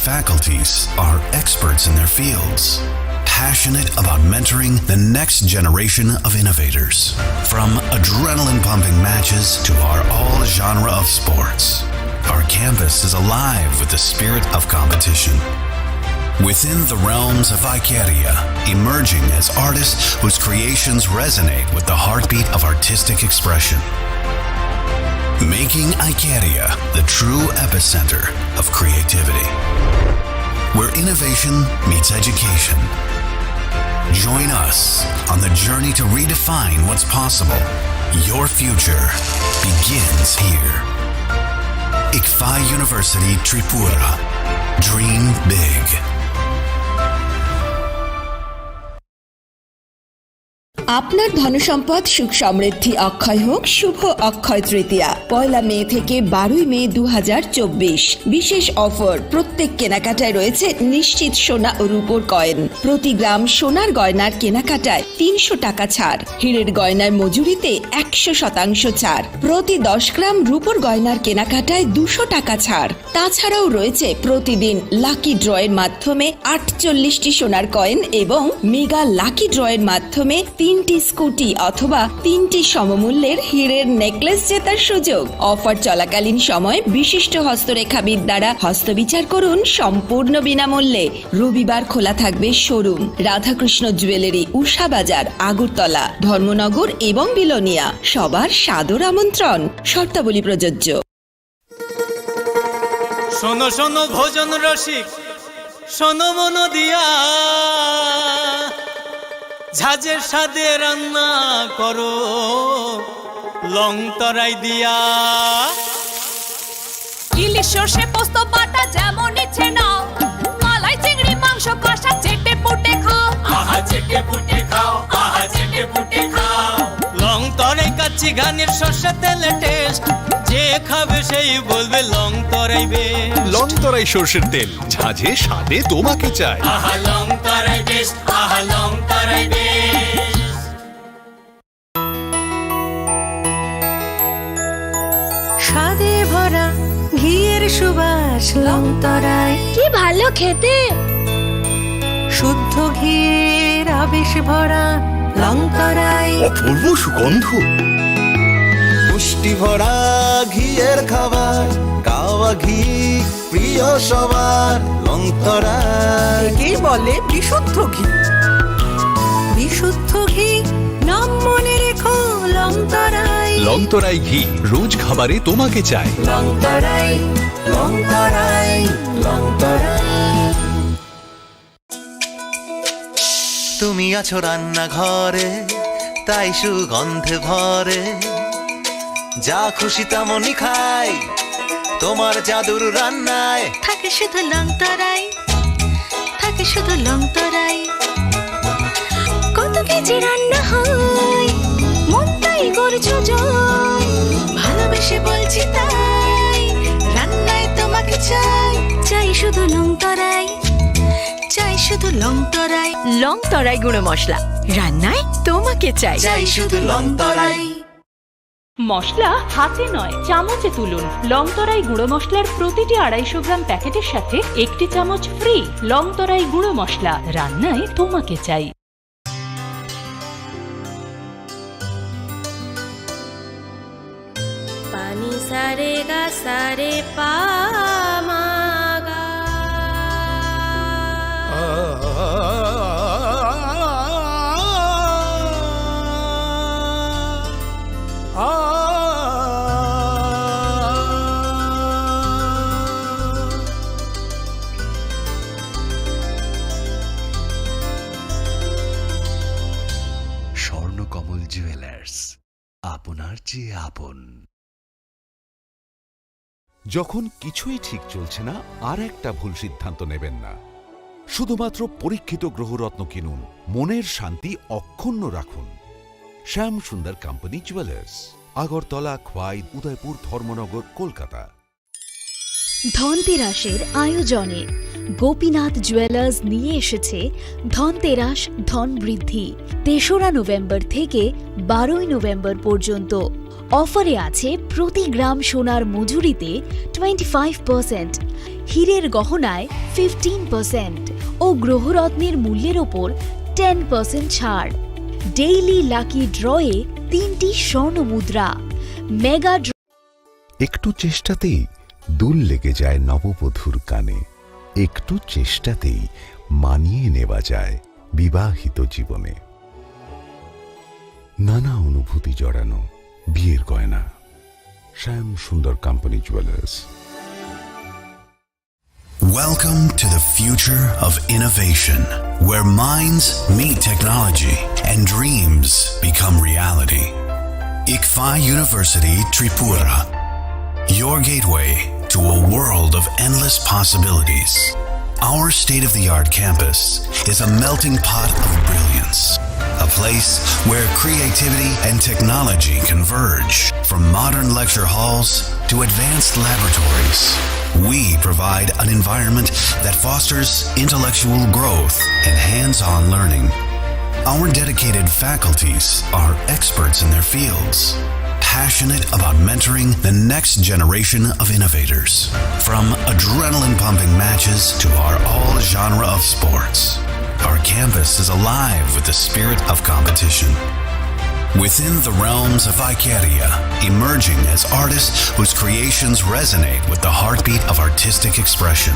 faculties are experts in their fields, passionate about mentoring the next generation of innovators. From adrenaline-pumping matches to our all-genre of sports, our campus is alive with the spirit of competition. Within the realms of Ikeria, emerging as artists whose creations resonate with the heartbeat of artistic expression. Making Ikeria the true epicenter of creativity, where innovation meets education. Join us on the journey to redefine what's possible. Your future begins here. ICFAI University Tripura. Dream big. আপনার ধনসম্পদ সুখ সমৃদ্ধি অক্ষয় হোক শুভ অক্ষয় তৃতীয়া 1 মে থেকে 12 মে 2024। বিশেষ offer, প্রত্যেক কেনাকাটায় রয়েছে নিশ্চিত সোনা ও রূপোর কয়েন। প্রতি গ্রাম সোনার গয়নার কেনাকাটায় 300 টাকা ছাড়, হীরের গয়নার মজুরিতে 100% ছাড়, প্রতি 10 গ্রাম রূপোর গয়নার কেনাকাটায় 200 টাকা ছাড়। তাছাড়াও রয়েছে প্রতিদিন লাকি ড্রয়ের মাধ্যমে 48টি সোনার কয়েন এবং মেগা লাকি ড্রয়ের মাধ্যমে 3টি স্কুটি অথবা 3টি সমমূল্যের হীরের নেকলেস জেতার সুযোগ। অফার চলাকালীন সময় বিশিষ্ট হস্তরেখাবিদ দ্বারা হস্তবিচার করুন সম্পূর্ণ বিনামূল্যে। রবিবার খোলা থাকবে শোরুম রাধাকৃষ্ণ জুয়েলারি, উষা বাজার, আগরতলা, ধর্মনগর এবং বিলোনিয়া। সবার সাদর আমন্ত্রণ, শর্তাবলী প্রযোজ্য। শোনো শোনো ভোজন রসিক, শোনো মন দিয়া, ঝাঁঝের সাদে রান্না করো লং তরাই দিয়া। ইলিশ সর্ষে পোস্ত বাটা যেমন ইচ্ছে নাও, মালাই চিংড়ি মাংস কষা চেটে পুটে খাও, আহা চেটে পুটে খাও, আহা চেটে পুটে খাও। লং তরাই কাচ্চি ঘানির সর্ষে তেলে টেস্ট, যে খাবে সেই বলবে লং তরাই বেশ। লং তরাই সর্ষের তেল, ঝাঁঝে স্বাদে তোমাকে চাই। আহা লং তরাই বেশ, আহা লং তরাই বেশ। স্বাদে ভরা ঘিয়ের সুবাস লং তরাই, কি ভালো খেতে। শুদ্ধ ঘিয়ের আবেশ ভরা লং তরাই, অপূর্ব সুগন্ধ। পুষ্টি ভরা ঘিয়ের খাবার, গাওয়া ঘি প্রিয় সবার লং তরাই। একে বলে বিশুদ্ধ ঘি। বিশুদ্ধ ঘি নাম মনে রেখো লং তরাই। লং তরাই ঘি রোজ খাবারে তোমাকে চাই। লং তরাই, লং তরাই, লং তরাই। তুমি আছো রান্নাঘরে, তাই সুগন্ধে ভরে, যা খুশি তেমনই খাই তোমার জাদুর রান্নায়। থাকে শুধু লং তরাই, থাকে শুধু লং তরাই। কত কেজি রান্না হয়, মন তাই করছো জয়। ভালোবেসে বলছি তাই, রান্নায় তোমাকে চাই। চাই শুধু লং তরাই, চাই শুধু লং তরাই। লং তরাই গুঁড়ো মশলা, রান্নায় তোমাকে চাই। চাই শুধু লং তরাই। মশলা হাতে নয় চামচে তুলুন। লং তরাই গুঁড়ো মশলার প্রতিটি 250 গ্রাম প্যাকেটের সাথে 1টি চামচ ফ্রি। লং তরাই গুঁড়ো মশলা, রান্নায় তোমাকে চাই। পানি সারে গা সারে পা মা গা। স্বর্ণকমল জুয়েলার্স, আপনার চেয়ে আপন। যখন কিছুই ঠিক চলছে না, আর একটা ভুল সিদ্ধান্ত নেবেন না। শুধুমাত্র পরীক্ষিত গ্রহরত্ন কিনুন, মনের শান্তি অক্ষুণ্ণ রাখুন। শ্যাম সুন্দর কোম্পানি জুয়েলার্স, আগরতলা, খোয়াই, উদয়পুর, ধর্মনগর, কলকাতা। ধনতেরাসের আয়োজনে গোপীনাথ জুয়েলার্স নিয়ে এসেছে ধনতেরাস ধন বৃদ্ধি। 3রা নভেম্বর থেকে 12ই নভেম্বর পর্যন্ত অফারে আছে প্রতি গ্রাম সোনার মজুরিতে 25%, হীরের গহনায় 15% ও গ্রহরত্নের মূল্যের ওপর 10% ছাড়। ডেইলি লাকি ড্রয়ে 3টি স্বর্ণ মুদ্রা। মেগা একটু চেষ্টাতেই দুল লেগে যায় নববধূর কানে, একটু চেষ্টাতেই মানিয়ে নেওয়া যায় বিবাহিত জীবনে। নানা অনুভূতি জড়ানো বিয়ের গয়না। শ্যাম সুন্দর company jewellers. Welcome to the future of innovation, where minds meet technology and dreams become reality. ICFI University Tripura, your gateway to a world of endless possibilities. Our state-of-the-art campus is a melting pot of brilliance, a place where creativity and technology converge. From modern lecture halls to advanced laboratories, we provide an environment that fosters intellectual growth and hands-on learning. Our dedicated faculties are experts in their fields, passionate about mentoring the next generation of innovators. From adrenaline-pumping matches to our all-genre of sports, our campus is alive with the spirit of competition. Within the realms of Icaria, emerging as artists whose creations resonate with the heartbeat of artistic expression.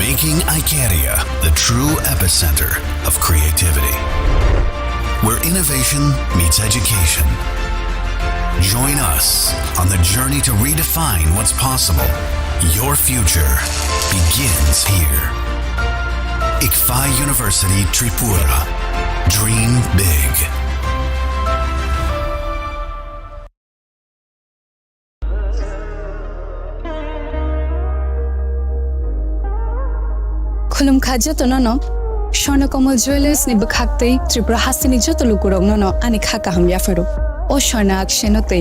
Making Icaria the true epicenter of creativity, where innovation meets education. Join us on the journey to redefine what's possible. Your future begins here. ICFI University Tripura. Dream big. Khulum khaja to no Shona Komal Jewelers ni bukhakte Tripura hasini joto lukurong no ani khaka ham yafero. O Shona akshenote.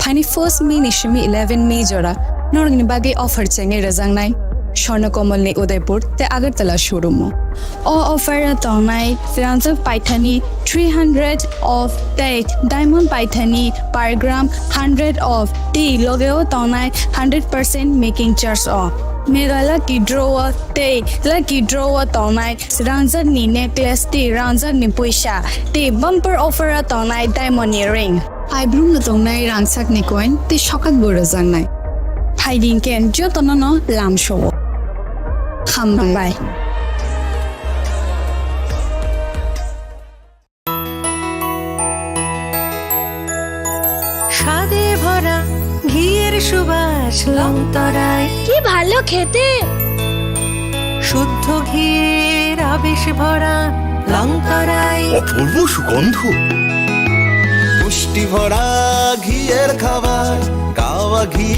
Pani first May ni shimi 11 May jora norgni bagi offer chenge razang nai. Shona Komal ni Udaipur te Agartala showroom. O offer tonai Firanza Paithani 300 of date diamond Paithani per gram 100 of tea logo tonai 100% making charge off. Mega lucky drawer te lucky drawer tonai Ranza ni necklace te Ranza ni puisha te bumper offer tonai diamond earring. I bloom na tonai rangsak ni coin te shokat borazang nai. Hiding ken jotono lam show. Ham bye. স্বাদে ভরা ঘিয়ের সুবাস লংতরায় কি ভালো খেতে। শুদ্ধ ঘিয়ের আবেশ ভরা লংতরায় অপূর্ব সুগন্ধ, পুষ্টি ভরা ঘিয়ের খাবার, কাওয়া ঘি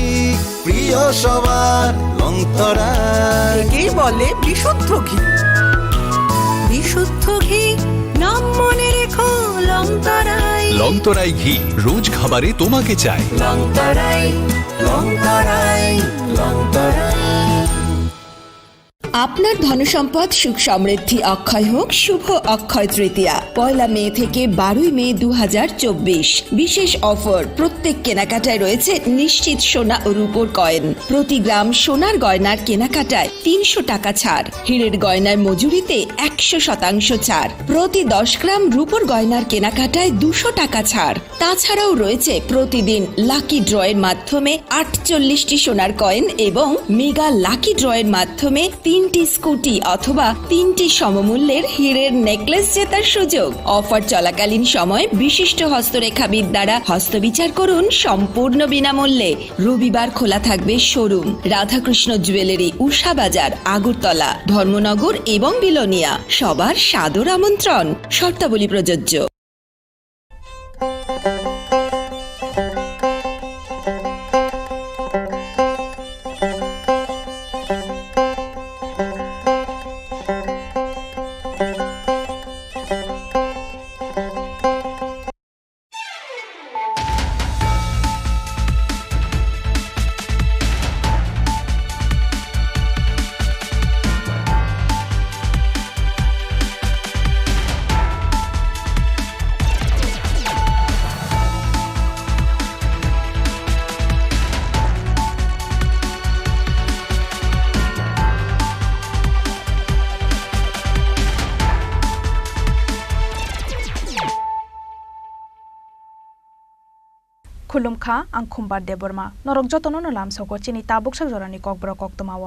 প্রিয় সবার লংতরায়। কি বলে বিশুদ্ধ ঘি? বিশুদ্ধ ঘি নাম মনে রেখো লংতরায়। লংতরাই ঘি রোজ খাবারে তোমাকে চাই। লংতরাই লংতরাই লংতরাই। আপনার ধনসম্পদ সুখ সমৃদ্ধি অক্ষয় হোক শুভ অক্ষয় তৃতীয়া 1 মে থেকে 12 মে 2024। বিশেষ অফার, প্রত্যেক কেনাকাটায় রয়েছে নিশ্চিত সোনা ও রূপোর কয়েন। প্রতি গ্রাম সোনার গয়নার কেনাকাটায় 300 টাকা ছাড়। হীরের গয়নার মজুরিতে 100% ছাড়। প্রতি 10 গ্রাম রূপোর গয়নার কেনাকাটায় 200 টাকা ছাড়। তাছাড়াও রয়েছে প্রতিদিন লাকি ড্রয়ের মাধ্যমে 48টি সোনার কয়েন এবং মেগা লাকি ড্রয়ের মাধ্যমে 3টি স্কুটি অথবা 3টি সমমূল্যের হীরের নেকলেস জেতার সুযোগ। অফার চলাকালীন সময় বিশিষ্ট হস্তরেখাবিদ দ্বারা হস্তবিচার করুন সম্পূর্ণ বিনামূল্যে। রবিবার খোলা থাকবে শোরুম রাধাকৃষ্ণ জুয়েলারি, উষা বাজার, আগরতলা, ধর্মনগর এবং বিলোনিয়া। সবার সাদর আমন্ত্রণ। শর্তাবলী প্রযোজ্য। खुलुमखा आं खुम्बार देबरमा नरक जतन लामसौको चिनी ताबुक जरानि ककब्र कक्तमाव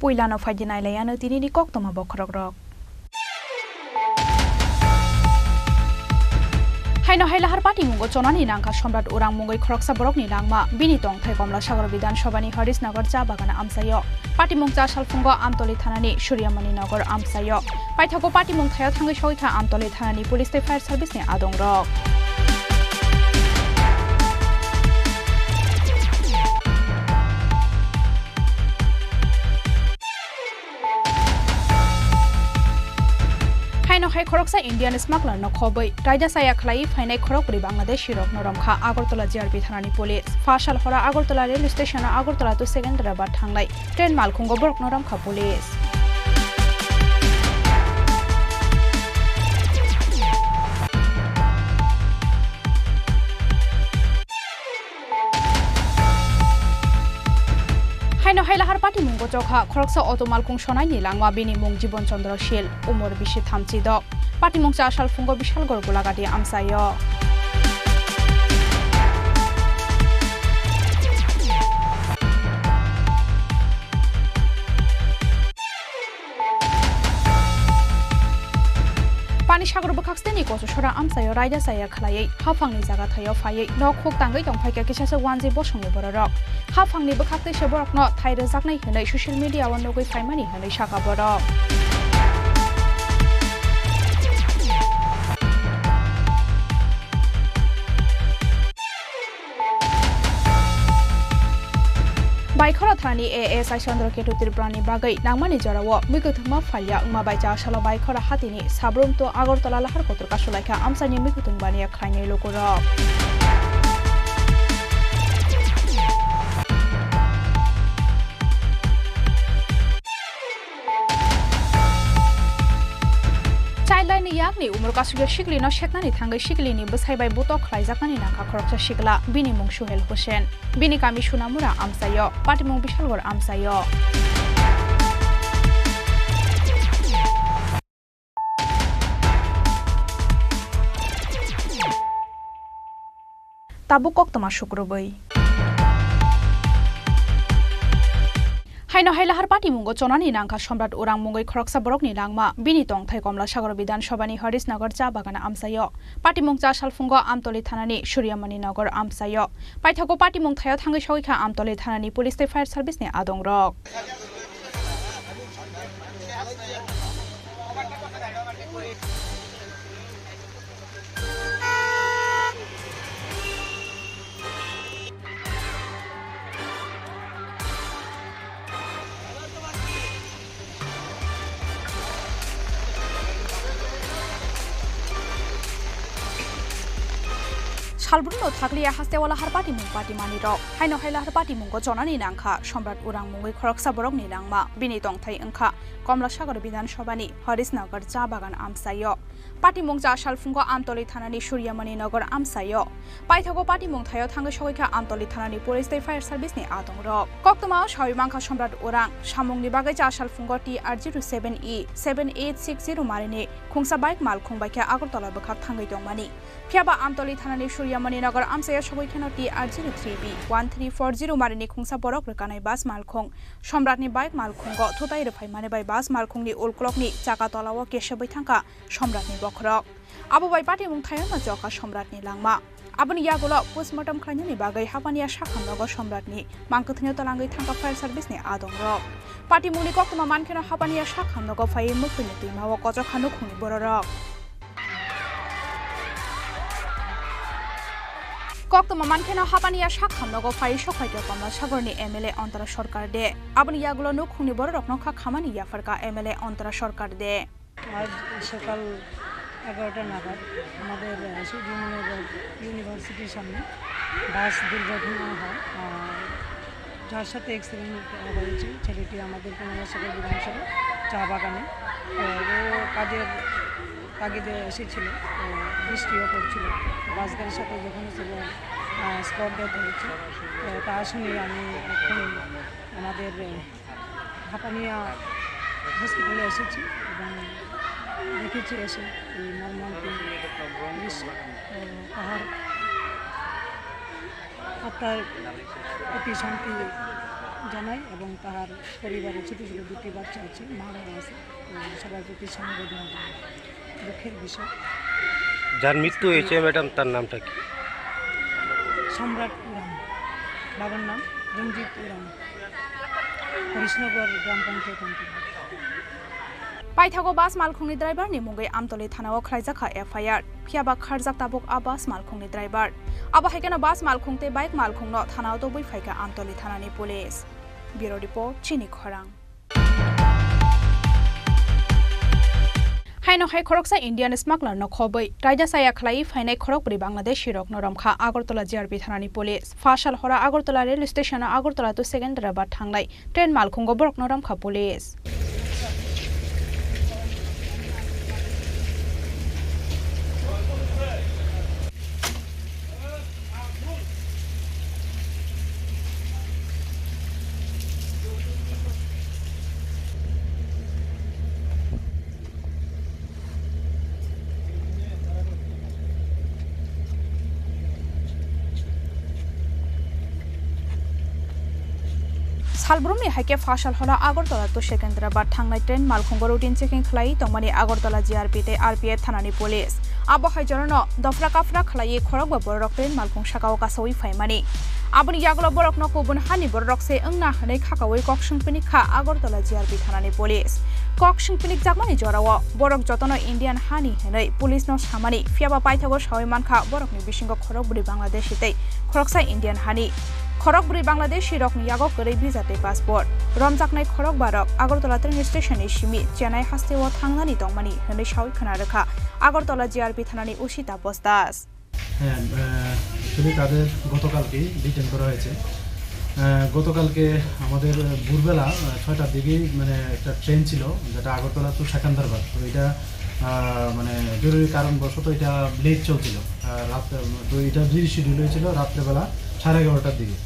पुइलानो फाइदिनायलायानो तिनिनि कक्तमा बखरक रक हाइनो हाइलाहार पार्टी मुंगो चनानि नांखा सम्राट उरां मुंगै खरकसा बरकनि नांमा बिनि तंथाय कमला सागर विधानसभानि हरिशनगर चा बागान आमसायो पार्टी मुंगजा सालफुंगो आमतली थानानि सूर्यमणि नगर आमसायो पाइथाको पार्टी मुंगथायाव थांगै सयथा आमतली थानानि पुलिस फायर सार्भिसनि आदं रक हाइ खरकसा इंडियन स्मागलर न खबै रायदा साया खलाई फाइनाय खरकपुरी बांलादेश रक नरमखा आगरतला जिआरपी थानानि पुलिस फासाल हरा Agartala rail station Agartala to Secunderabad थांनाय ट्रेन मालखुंगो बरक नरमखा पुलिस हाइनो हाइलाहार पार्टी मुंगो चौखा खरकसा अटो मालकुं सनायनि लांमा बिनि मुं जीवन चंद्र शील उमर बिसि थामथि दक पार्टी मुंगसा सालफुंगो बिशाल गरगुलागादि आमसायो पानी सागर बखाक्सतेनि गससरा आमसायो रायदा साया खलायै हाफांनि जागा थायो फायै नखोक तांगै दंफायका किसासे वानजे बसंनि बररक हाफांनि बखाक्ते सेबरकनो थाइरो जागनाय हनै ससियेल मीडिया वन नगै फाइमानि हनै साका बरक बाइखरा थानी एएसआई चंद्र केतु त्रिपुरानि बागै नांमानि जराव मिकुथुमा फालिया उमा बाइचा साला बाइखरा हातिनि साब्रुम तो आगरतला लाहार कतर कासलायखा आमसानि मिकुथुम बानिया खायनै लोकर चाइल्डलाइन यागनि उमर कासुगे शिगलिनो शेकनानि थांगै शिगलिनि बसाइबाय बतक खलायजाकनानि नांखा खरकसा शिगला बिनि मुं सुहेल हुसेन बिनि कामि सुनामुरा आमसायो पार्टी मुं बिशालगर आमसायो ताबु कक्तमा शुक्रबै हाइनो हाइलाहार पार्टी मुंगो चनानि नांखा सम्राट उरां मुंगै खरकसा बरकनि नांमा बिनि तंथाय कमला सागर विधानसभानि हरिशनगर चा बागान आमसायो पार्टी मुंगजा सालफुंगो आमतली थानानि सूर्यमणि नगर आमसायो पाइथाको पार्टी मुंगथायाव थांगै सयखा आमतली थानानि पुलिस फायर सार्भिसनि आदं रक सालब्रुनो थागलिया हास्तेवाला हार पार्टी मुं पार्टी मानि रक हाइनो हाइलाहार पार्टी मुंगो चनानि नांखा सम्राट उरां मुंगै खरकसा बरकनि नांमा बिनि तंथाय अंखा कमला सागर विधानसभानि हरिशनगर चा बागान आमसायो पार्टी मुंगजा सालफुंगो आमतली थानानि सूर्यमणि नगर आमसायो पाइथाको पार्टी मुंगथायाव थांगै सयखा आमतली थानानि पुलिस फायर सार्भिसनि आदं रक कक्तमा सयमांखा सम्राट उरां सामुंनि बागै जा सालफुंगो TR07E 7860 मारिनि खुंसा बाइक मालखुंबायखा आगरतला बखाक थांगै दंमानि फियाबा आमतली थानानि सूर्यमणि नगर आमसाया सबैखानो TR03B 1340 मारिनि खुंसा बरक रोकानाय बास मालखुं सम्राटनि बाइक मालखुंगो थुताय रोफायमानि बाय बास मालखुंनि उलक्लकनि चाका तलाव केशबै थांखा सम्राटनि बखरक आबो बाय पार्टी मुंथायाव नजका सम्राटनि लांमा आबनि यागुलो पोस्टमर्टम खायनायनि बागै हापानिया शाखामनगर सम्राटनि मांकथनियाव तलांगै थांखा फायर सार्भिसनि आदं रक पार्टी मुंनि कक्तमा मानखेना हापानिया शाखामनगर फाय मुखुनि दैमाव कजखानु खुनि बररक कक्तमा मानखेना हापानिया शाखामनगर फाय सखायके कमला सागरनि MLA अन्तरा सरकार दे आबनि यागुलो नुखुनि बररक नखा खामानि याफारका MLA अन्तरा सरकार दे आज सकाल 11টা নাগাদ আমাদের সূর্যমণিনগর ইউনিভার্সিটির সামনে বাস দুর্ঘটনা হয় যার সাথে অ্যাক্সিডেন্ট হয়েছে ছেলেটি আমাদের কমলাসাগর বিধানসভা চা বাগানে ও কাজের তাগিদে এসেছিল বৃষ্টিও পড়ছিল বাস গাড়ির সাথে যখন স্পট ডেথ হয়েছে তা শুনে আমি এখন আমাদের হাপানিয়া হসপিটালে এসেছি এবং দেখেছি এসে এই মর্মান্তিক দৃশ্য। তাহার আত্মার প্রতি শান্তি জানাই এবং তাহার পরিবারে ছোটো ছোটো দুটি বাচ্চা আছে, মা বাবা আছে, সবার প্রতি সমবেদনা জানাই। দুঃখের বিষয়। যার মৃত্যু হয়েছে ম্যাডাম, তার নামটা কি? সম্রাট উরাম, বাবার নাম রঞ্জিত উরাম, হরিশনগর গ্রাম পঞ্চায়েত অন্তর্গত। पाइथागो बास मालखुंगनि ड्राइभार नि मुंगै आमतली थानायाव खलायजाखा एफआईआर फियाबा खारजाक ताबुक आबास मालखुंगनि ड्राइभार आबा हाइकेनो बास मालखुंगते बाइक मालखुंगनो थानायाव दबै फाइका आमतली थानानि पुलिस। ब्यूरो रिपोर्ट चिनी खरां। हाइनो हाइ खरकसा इंडियन स्मागलार न खबै रायजा साया खलाई फाइनाय खरकबरी बांलादेश शिरक नरमखा आगरतला जिआरपि थानानि पुलिस फाशाल हरा Agartala rail station Agartala to Secunderabad थांनाय ट्रेन मालखुंगो बरक नरमखा पुलिस। सालब्रुमनि हाइके फाशाल हला आगरतला टु सेकेन्डाराबाद थांनाय ट्रेन मालखुंगो रुटिन चेकिं खलाई तंमानि आगरतला जिआरपि ते आरपीएफ थानानि पुलिस आबो हाइजरनो दफ्रा काफ्रा खलाई खरक बरक ट्रेन मालखुं साकाव कासौइ फाइमानि आबनि यागलो बरक न कुबुन हानि बरक से अंगना हनै खाकावै कक्सुंपिनि खा आगरतला जिआरपि थानानि पुलिस कक्सुंपिनि जागमानि जराव बरक जतनो इंडियान हानि हनै पुलिस न सामानि फियाबा पाइथागो सावैमान खा बरकनि बिसिंगो खरक बुरि बांलादेश हितै खरकसा इंडियान हानि खरक बुरि बांलादेश शिरकनि यागो गरै बिजाते पासपोर्ट रमजाकनाय खरक बारक आगरतला ट्रेन स्टेशननि सिमि चेन्नाइ हास्तेव थांनानि दंमानि हनै सावै खोनारोखा आगरतला जिआरपि थानानि उसिता पोस्टास। হ্যাঁ, অ্যাকচুয়ালি তাদের গতকালকেই ডিটেন করা হয়েছে। গতকালকে আমাদের ভোরবেলা 6টার দিকেই মানে একটা ট্রেন ছিল যেটা আগরতলা টু সেকেন্দারবাদ, তো এটা মানে জরুরি কারণবশত এটা লেট চলছিল রাত্রে, তো এটা রিশিডিউল হয়েছিল রাত্রেবেলা 11:30টার দিকে।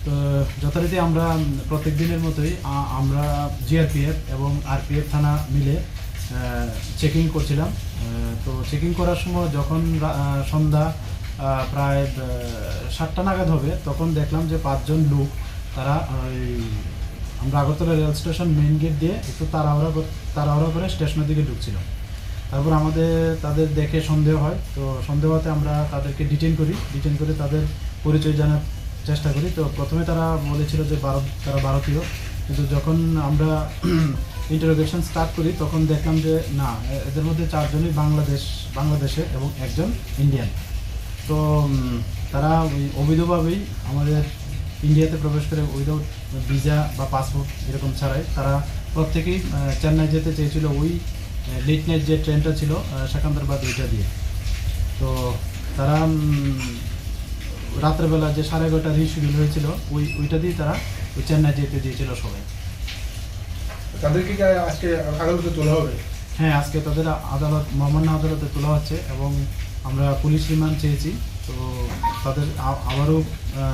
তো যথারীতি আমরা প্রত্যেক দিনের মতোই আমরা জিআরপিএফ এবং আরপিএফ থানা মিলে চেকিং করছিলাম। তো চেকিং করার সময় যখন সন্ধ্যা প্রায় 7টা নাগাদ হবে তখন দেখলাম যে 5 জন লোক তারা আমরা Agartala rail station main gate দিয়ে একটু তাড়াহুড়া করে স্টেশনের দিকে ঢুকছিল। তারপর তাদের দেখে সন্দেহ হয়, তো সন্দেহ হতে আমরা তাদেরকে ডিটেন করে তাদের পরিচয় জানার চেষ্টা করি। তো প্রথমে তারা বলেছিল যে তারা ভারতীয়, কিন্তু যখন আমরা ইন্টারোগেশন স্টার্ট করি তখন দেখলাম যে না, এদের মধ্যে 4 জনই বাংলাদেশের এবং একজন ইন্ডিয়ান। তো তারা অবৈধভাবেই আমাদের ইন্ডিয়াতে প্রবেশ করে উইদাউট ভিসা বা পাসপোর্ট এরকম ছাড়াই তারা প্রত্যেকেই চেন্নাই যেতে চেয়েছিল ওই লেট নাইট যে ট্রেনটা ছিল সেকেন্দারবাদ ওইটা দিয়ে। তো তারা রাত্রেবেলা যে 11:30 রিশিডিউল হয়েছিল ওইটা দিয়ে তারা ওই চেন্নাই যেতে দিয়েছিল সবাই। তাদেরকে কি আজকে আদালতে তোলা হবে? হ্যাঁ, আজকে তাদের মহামান্য আদালতে তোলা হচ্ছে এবং আমরা পুলিশ রিমান্ড চেয়েছি। তো তাদের আবারও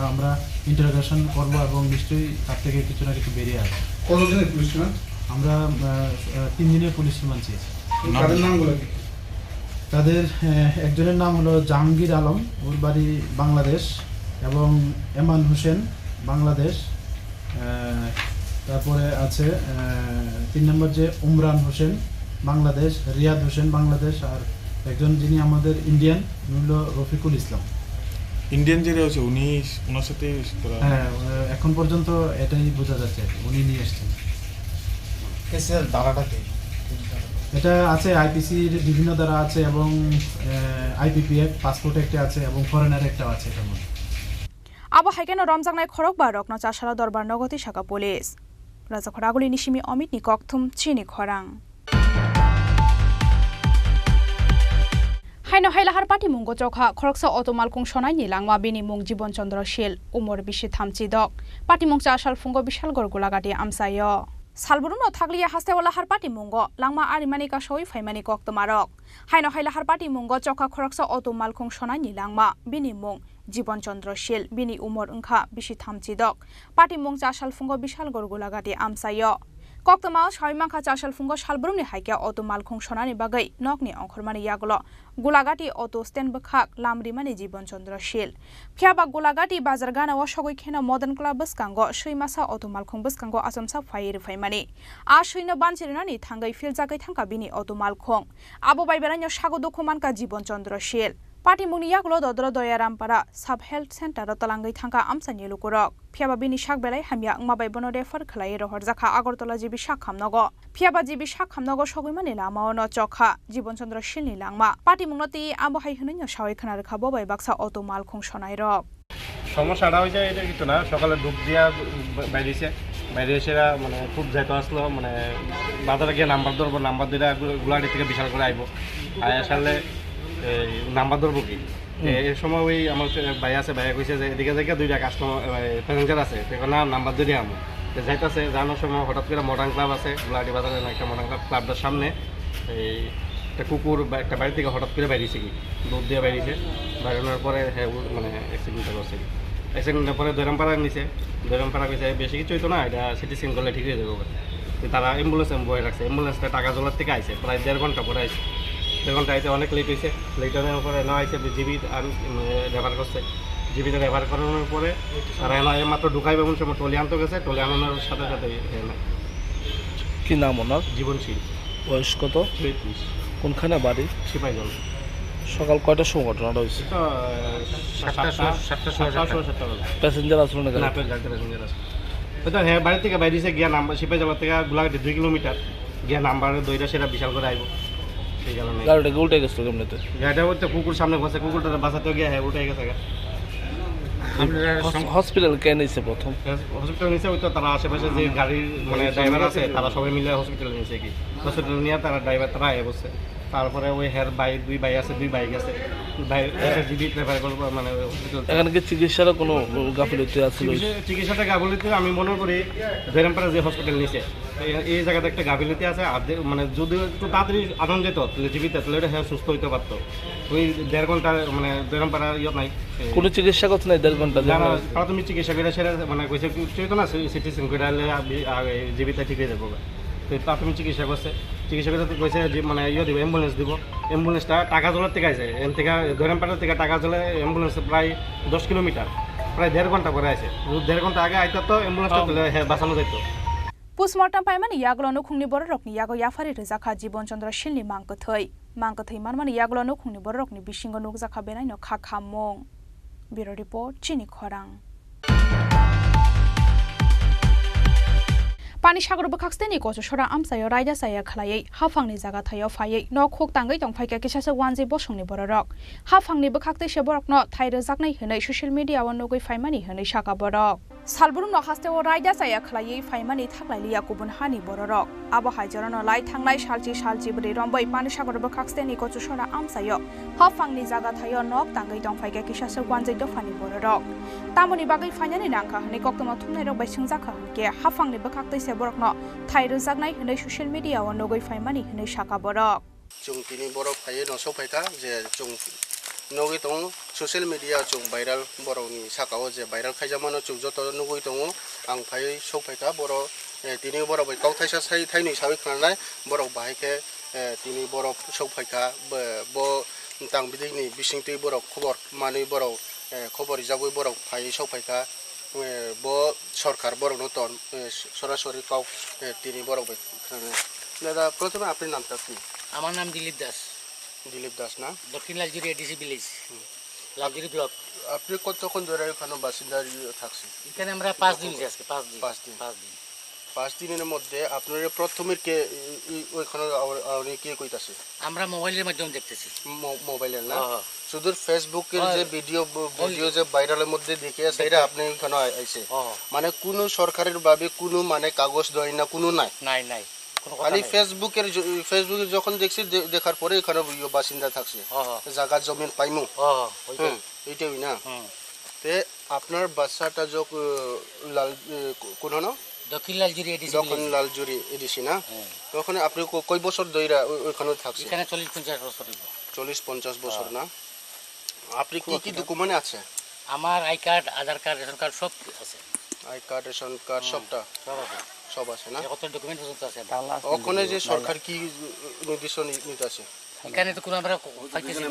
আমরা ইন্টারোগেশন করবো এবং নিশ্চয়ই তার থেকে কিছু না কিছু বেরিয়ে আসবে। কতদিনের পুলিশ রিমান্ড? আমরা 3 দিনের পুলিশ রিমান্ড চেয়েছি। তাদের নামগুলো কি? তাদের একজনের নাম হলো জাহাঙ্গীর আলম, ওর বাড়ি বাংলাদেশ, এবং এমান হোসেন বাংলাদেশ। তারপরে আছে 3 নম্বর যে উমরান হোসেন বাংলাদেশ, রিয়াদ হোসেন বাংলাদেশ, আর একজন যিনি আমাদের ইন্ডিয়ান হলো রফিকুল ইসলাম। ইন্ডিয়ান যে রয়েছে উনি ওনার সাথে? হ্যাঁ, এখন পর্যন্ত এটাই বোঝা যাচ্ছে, উনি নিয়ে এসছেন। কেসের ধারাটা কি? এটা আছে আইপিসির বিভিন্ন ধারা আছে এবং আইপিপিএফ পাসপোর্ট একটা আছে এবং ফরেনার একটা আছে এটার মধ্যে। আবো হাইকেন রমজাংনাই খরক বা রকন চাষারা দরবার নগতি শাখা পুলিশ রাজা খরাগুলি নিশিমি অমিত নি ককথুম চিনি খরাং। हाइनो हाइलाहार पार्टी मुंगो चौखा खरकसा अटोमालकुं सनायनि लांमा बिनि मुं जीवन चंद्र शील उमर 23 दक पार्टी मुं चासाल फुंगो विशाल गरगुलागाटी आमसायो सालबुरुनो थागलिया हास्तेवालाहार पार्टी मुंगो लांमा आरिमानि कासोइ फाइमानि कक्तमारक हाइनो हाइलाहार पार्टी मुंगो चौखा खरकसा अटोमालकुं सनायनि लांमा बिनि मुं जीवन चंद्र शील बिनि उमर ओंखा 23 दक पार्टी मुं चासाल फुंगो विशाल गरगुलागाटी आमसायो Koktama Shaimaka Chashal Fungo Shalbrumni Haika Auto Malkung Shonani Bagai, Nokni Onkormani Yagolo, Gulagati Auto Sten Bakak, Lamri Mani Jibon Chandra Shil. Piaba Gulagati Bazargana Washogi Kena Modern Club Buskango, Shuimasa Auto Malkung Buskango Asumsa Fire Faimani. Ashwina Banchirinani Tangai Filzaki Tankabini Auto Malkung. Abu Baiberano Shago Dokumanka Jibon Chandra Shil. Party Muniaklo Dodro Doyarampara, Sub Health Center Rotalangai Tanka Amsan Yelukurok. Piaba Bini Shakbele Hamia Mababono de Farklayer Horzaka Agortola Jibi Shakamnogo. Piaba Jibi Shakamnogo Shogimani Lama no Choka, Jibon Chandra Shilni Langma. Party Munoti Abu Haihun Shawi Kanaka Boba Baksa Auto Malkung Shonairo. সমস্যাটা হয়েছে এটা কিন্তু না সকালে ডুব দিয়া বাইরেছে বাইরে এসে মানে খুব যাইতে আসলো মানে বাজারে গিয়ে নাম্বার ধরবো নাম্বার দিলে গুলাটি থেকে বিশাল করে আইব আর আসলে নাম্বার ধরবো কি এই সময় ওই আমার ভাই আছে ভাইয়া কইছে যে এদিকে থেকে দুইটা কাস্টমার প্যাসেঞ্জার আছে তখন নাম্বার ধরে আমি যাইতেছে জানার সময় হঠাৎ করে মডার্ন ক্লাব আছে গুলাটি বাজারে একটা মডার্ন ক্লাবটার সামনে এই একটা কুকুর বা একটা বাড়ি থেকে হঠাৎ করে বাইরেছে কি দুধ দিয়ে বাইরেছে বাইরানোর পরে হ্যাঁ মানে অ্যাক্সিডেন্টটা করছে অ্যাক্সিডেন্টের পরে দৈরামপাড়া নিছে দৈরামপাড়া কইছে বেশি কিছু হইতো না এটা সিটি স্ক্যান করলে ঠিক হয়ে যাবে তারা অ্যাম্বুলেন্স বয়ে রাখছে অ্যাম্বুলেন্সটা টাকা জলার থেকে আইছে প্রায় 1.5 ঘন্টা পরে আইছে 1.5 ঘন্টা আইতে অনেক লেট হয়েছে লেট হওয়ার পরে না আইছে জিবি ব্যবহার করছে জিবিতে ব্যবহার করানোর পরে তারা এনে মাত্র ঢুকাইবে এমন সময় টলি আনতে গেছে টলি আনানোর সাথে সাথে কি নাম ওনার জীবনশীল বয়স কত 33 কোনখানে বাড়ি সিপাহীগঞ্জ সকাল কয়টার সময় ঘটনাটা হয়েছে প্যাসেঞ্জার আসলো না প্যাসেঞ্জার আছে তো হ্যাঁ বাড়ি থেকে বাইরেছে গিয়া নাম্বার সিপাহী যাবার থেকে গোলাঘাটি 2 কিলোমিটার গিয়া নাম্বার দইটা সেটা বিশাল করে আইব সেই কারণে গাড়িটাকে উল্টে গেছিল কেমনিতে গাড়িটা হচ্ছে কুকুর সামনে বসে কুকুরটা বাঁচাতে গিয়ে হ্যাঁ উল্টে গেছে হসপিটাল কে নিয়েছে প্রথম হসপিটাল নিচে ওই তো তারা আশেপাশে যে গাড়ির মানে ড্রাইভার আছে তারা সবাই মিলে হসপিটাল নিয়েছে কি হসপিটাল নিয়ে তারা ড্রাইভার তারা আয় বসছে তারপরে ওই হের বাইক 2 বাইক আছে 2 বাইক আছে জিবি প্রেফার করবো মানে হসপিটাল এখানে কি চিকিৎসারও কোনো গাফিলতি আছে চিকিৎসাটা গাফিলতি আমি মনে করি দৈরামপাড়া যে হসপিটাল নিয়েছে এই জায়গাতে একটা গাফিলতি আছে আর মানে যদি একটু তাড়াতাড়ি আনন্দ যেত তাহলে জীবিত তাহলে এটা হ্যাঁ সুস্থ হইতে পারতো ওই 1.5 ঘন্টা মানে দৈরামপাড়া ইয়ে নাই কোনো চিকিৎসা করছে না 1.5 ঘন্টা প্রাথমিক চিকিৎসা করে সেটা মানে কইছে চইতো না সিটি স্ক্যান করে জীবিত ঠিক হয়ে যাবো প্রাথমিক চিকিৎসা করছে চিকিৎসা করতে কইছে যে মানে ইয়ে দিব অ্যাম্বুলেন্স দিব অ্যাম্বুলেন্সটা টাকা জলের থেকে আছে এন থেকে দৈরামপাড়া থেকে টাকা জলে অ্যাম্বুলেন্স প্রায় 10 কিলোমিটার প্রায় 1.5 ঘন্টা করে আছে 1.5 ঘন্টা আগে আইতো তো অ্যাম্বুলেন্সটা বাঁচানো যেত পোস্টমর্টম পাইমানি ইয়াগলো নুখুংনি बर रकनि यागो याफारि रेजाखा जीवन चंद्र शिलनि मांगथै मानमानि यागलो नुखुंनि बर रकनि बिसिंगो नुगजाखा बेनायनो खाखामों ब्यूरो रिपोर्ट चिनि खरां पानी सागर बखाक्सतेनि गजसरा आमसायो रायदा साया खलायै हाफांनि जागा थायो फायै न खोक तांगै दंफायका किसासे वानजे बसंनि बररक हाफांनि बखाक्ते सेबरकनो थाइरो जागनाय हनै ससियेल मीडिया व नगै फायमानि हनै साका बरक सालबुरुम न हास्तेव रायदा साया खलायै फायमानि थाखलायलिया गुबुन हानि बररक आबो हायजरन लाई थांनाय सालची बरै रंबै पानी सागर बखाक्सतेनि गजसरा आमसायो हाफांनि जागा थायो नक तांगै दंफायका किसासे वानजे दफानि बररक तामनि बागै फायनानि नांखा हनै कक्तमा थुमनाय रक बैसिं जाखा हनके हाफांनि बखाक्ते बरकनो थाइरो जागनाय हनै ससियल मीडिया व नगै फायमानि हनै साका बरक जों तिनि बरक फायो न सफायका जे जों नगै दं ससियल मीडिया जों भाइराल बरकनि साकाव जे भाइराल खायजामानो जों जत नगै दं आं फाय सफायका बर तिनि बरक गाव थाइसा थाइनै साबै खानाय बरक बाहायके तिनि बरक सफायका ब तां बिदैनि बिसिंति बरक खबर मानै बरक खबर जाबै बरक फाय सफायका बो सरकार बरक नतन सरासरि काउ तिनि बरक दादा प्रथमे आपनि नामটা কি আমার নাম দিলীপ দাস না দক্ষিণ Laljuri ADC village Laljuri block আপনি কতক্ষণ ধরে এখানে বাসিন্দা থাকছেন এখানে আমরা 5 দিন আজকে 5 দিনের মধ্যে আপনারা প্রথমে কে ওইখানে আপনি কি কইতাছে আমরা মোবাইলের মাধ্যমে দেখতেছি মোবাইলের না শুধু ফেসবুকের যে ভিডিও যে ভাইরালের মধ্যে দেখে সেটা আপনি এখানে আইছে মানে কোনো সরকারের ভাবে কোনো মানে কাগজ দয় না কোনো নাই খালি ফেসবুকে যখন দেখছি দেখার পরে এখানে বাসিন্দা থাকছে জায়গা জমিন পাইমু এইটাই না তে আপনার বাচ্চাটা লাল কোন না দক্ষিণ লালজুরি এডিসি না তখন আপনি কয় বছর ধরে ওইখানে থাকছেন এখানে 40-50 বছর 40-50 বছর না আপনি কি ডকুমেন্ট আছে আমার I card Aadhaar card ration card সব আছে আই কার্ড রেশন কার্ড সবটা সব আছে না কত ডকুমেন্ট পর্যন্ত আছে ওখানে যে সরকার কি নির্দেশ নিতে আছে এখানে তো কোনো আমরা পাইতেছি না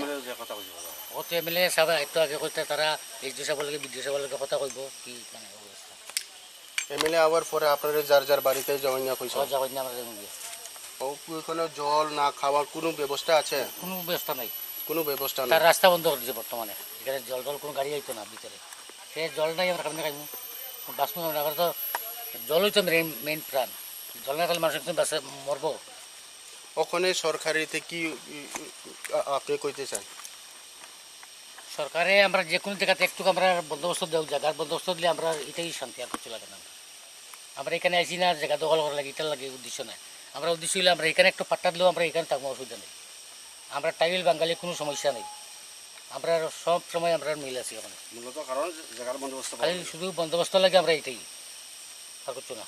কত এমএলএ সবাই একটু আগে কইতে তারা এইচডি সাহেবের লগে বিডিও সাহেবের লগে কথা কইব কি মানে অবস্থা এমএলএ আবার পরে আপনারা যার বাড়িতে জয়েন না কইছো যাবেন না আমরা যাবো ওখানে জল না খাওয়ার কোনো ব্যবস্থা আছে কোনো ব্যবস্থা নাই কোনো ব্যবস্থা তার নেই রাস্তা বন্ধ করে দিয়েছে বর্তমানে এখানে জল কোনো গাড়ি আইতো না ভিতরে সে জল নাই আমরা কেমন খাইবো বাসমু আমরা তো জলই তো মেইন প্রাণ জল না খাইলে মানুষ একদম বাসে মরবো ওখানে সরকারিতে কি আপনি কইতে চান সরকারে আমরা যে কোনো জায়গাতে একটু আমরা বন্দোবস্ত দেব জায়গার বন্দোবস্ত দিলে আমরা এটাই শান্তি আর কিছু লাগে না আমরা এখানে আইসি না জায়গা দখল করা লাগে এটার লাগে উদ্দেশ্য নাই আমরা উদ্দেশ্য হলে আমরা এখানে একটু পাট্টা দিলেও আমরা এখানে থাকবো অসুবিধা নেই আমরা টাইল বাঙালি কোনো সমস্যা নেই আমরা সব সময় আমরা মিল আছি ওখানে মূলত কারণ জায়গার বন্দোবস্ত খালি শুধু বন্দোবস্ত লাগে আমরা এটাই আর কিছু না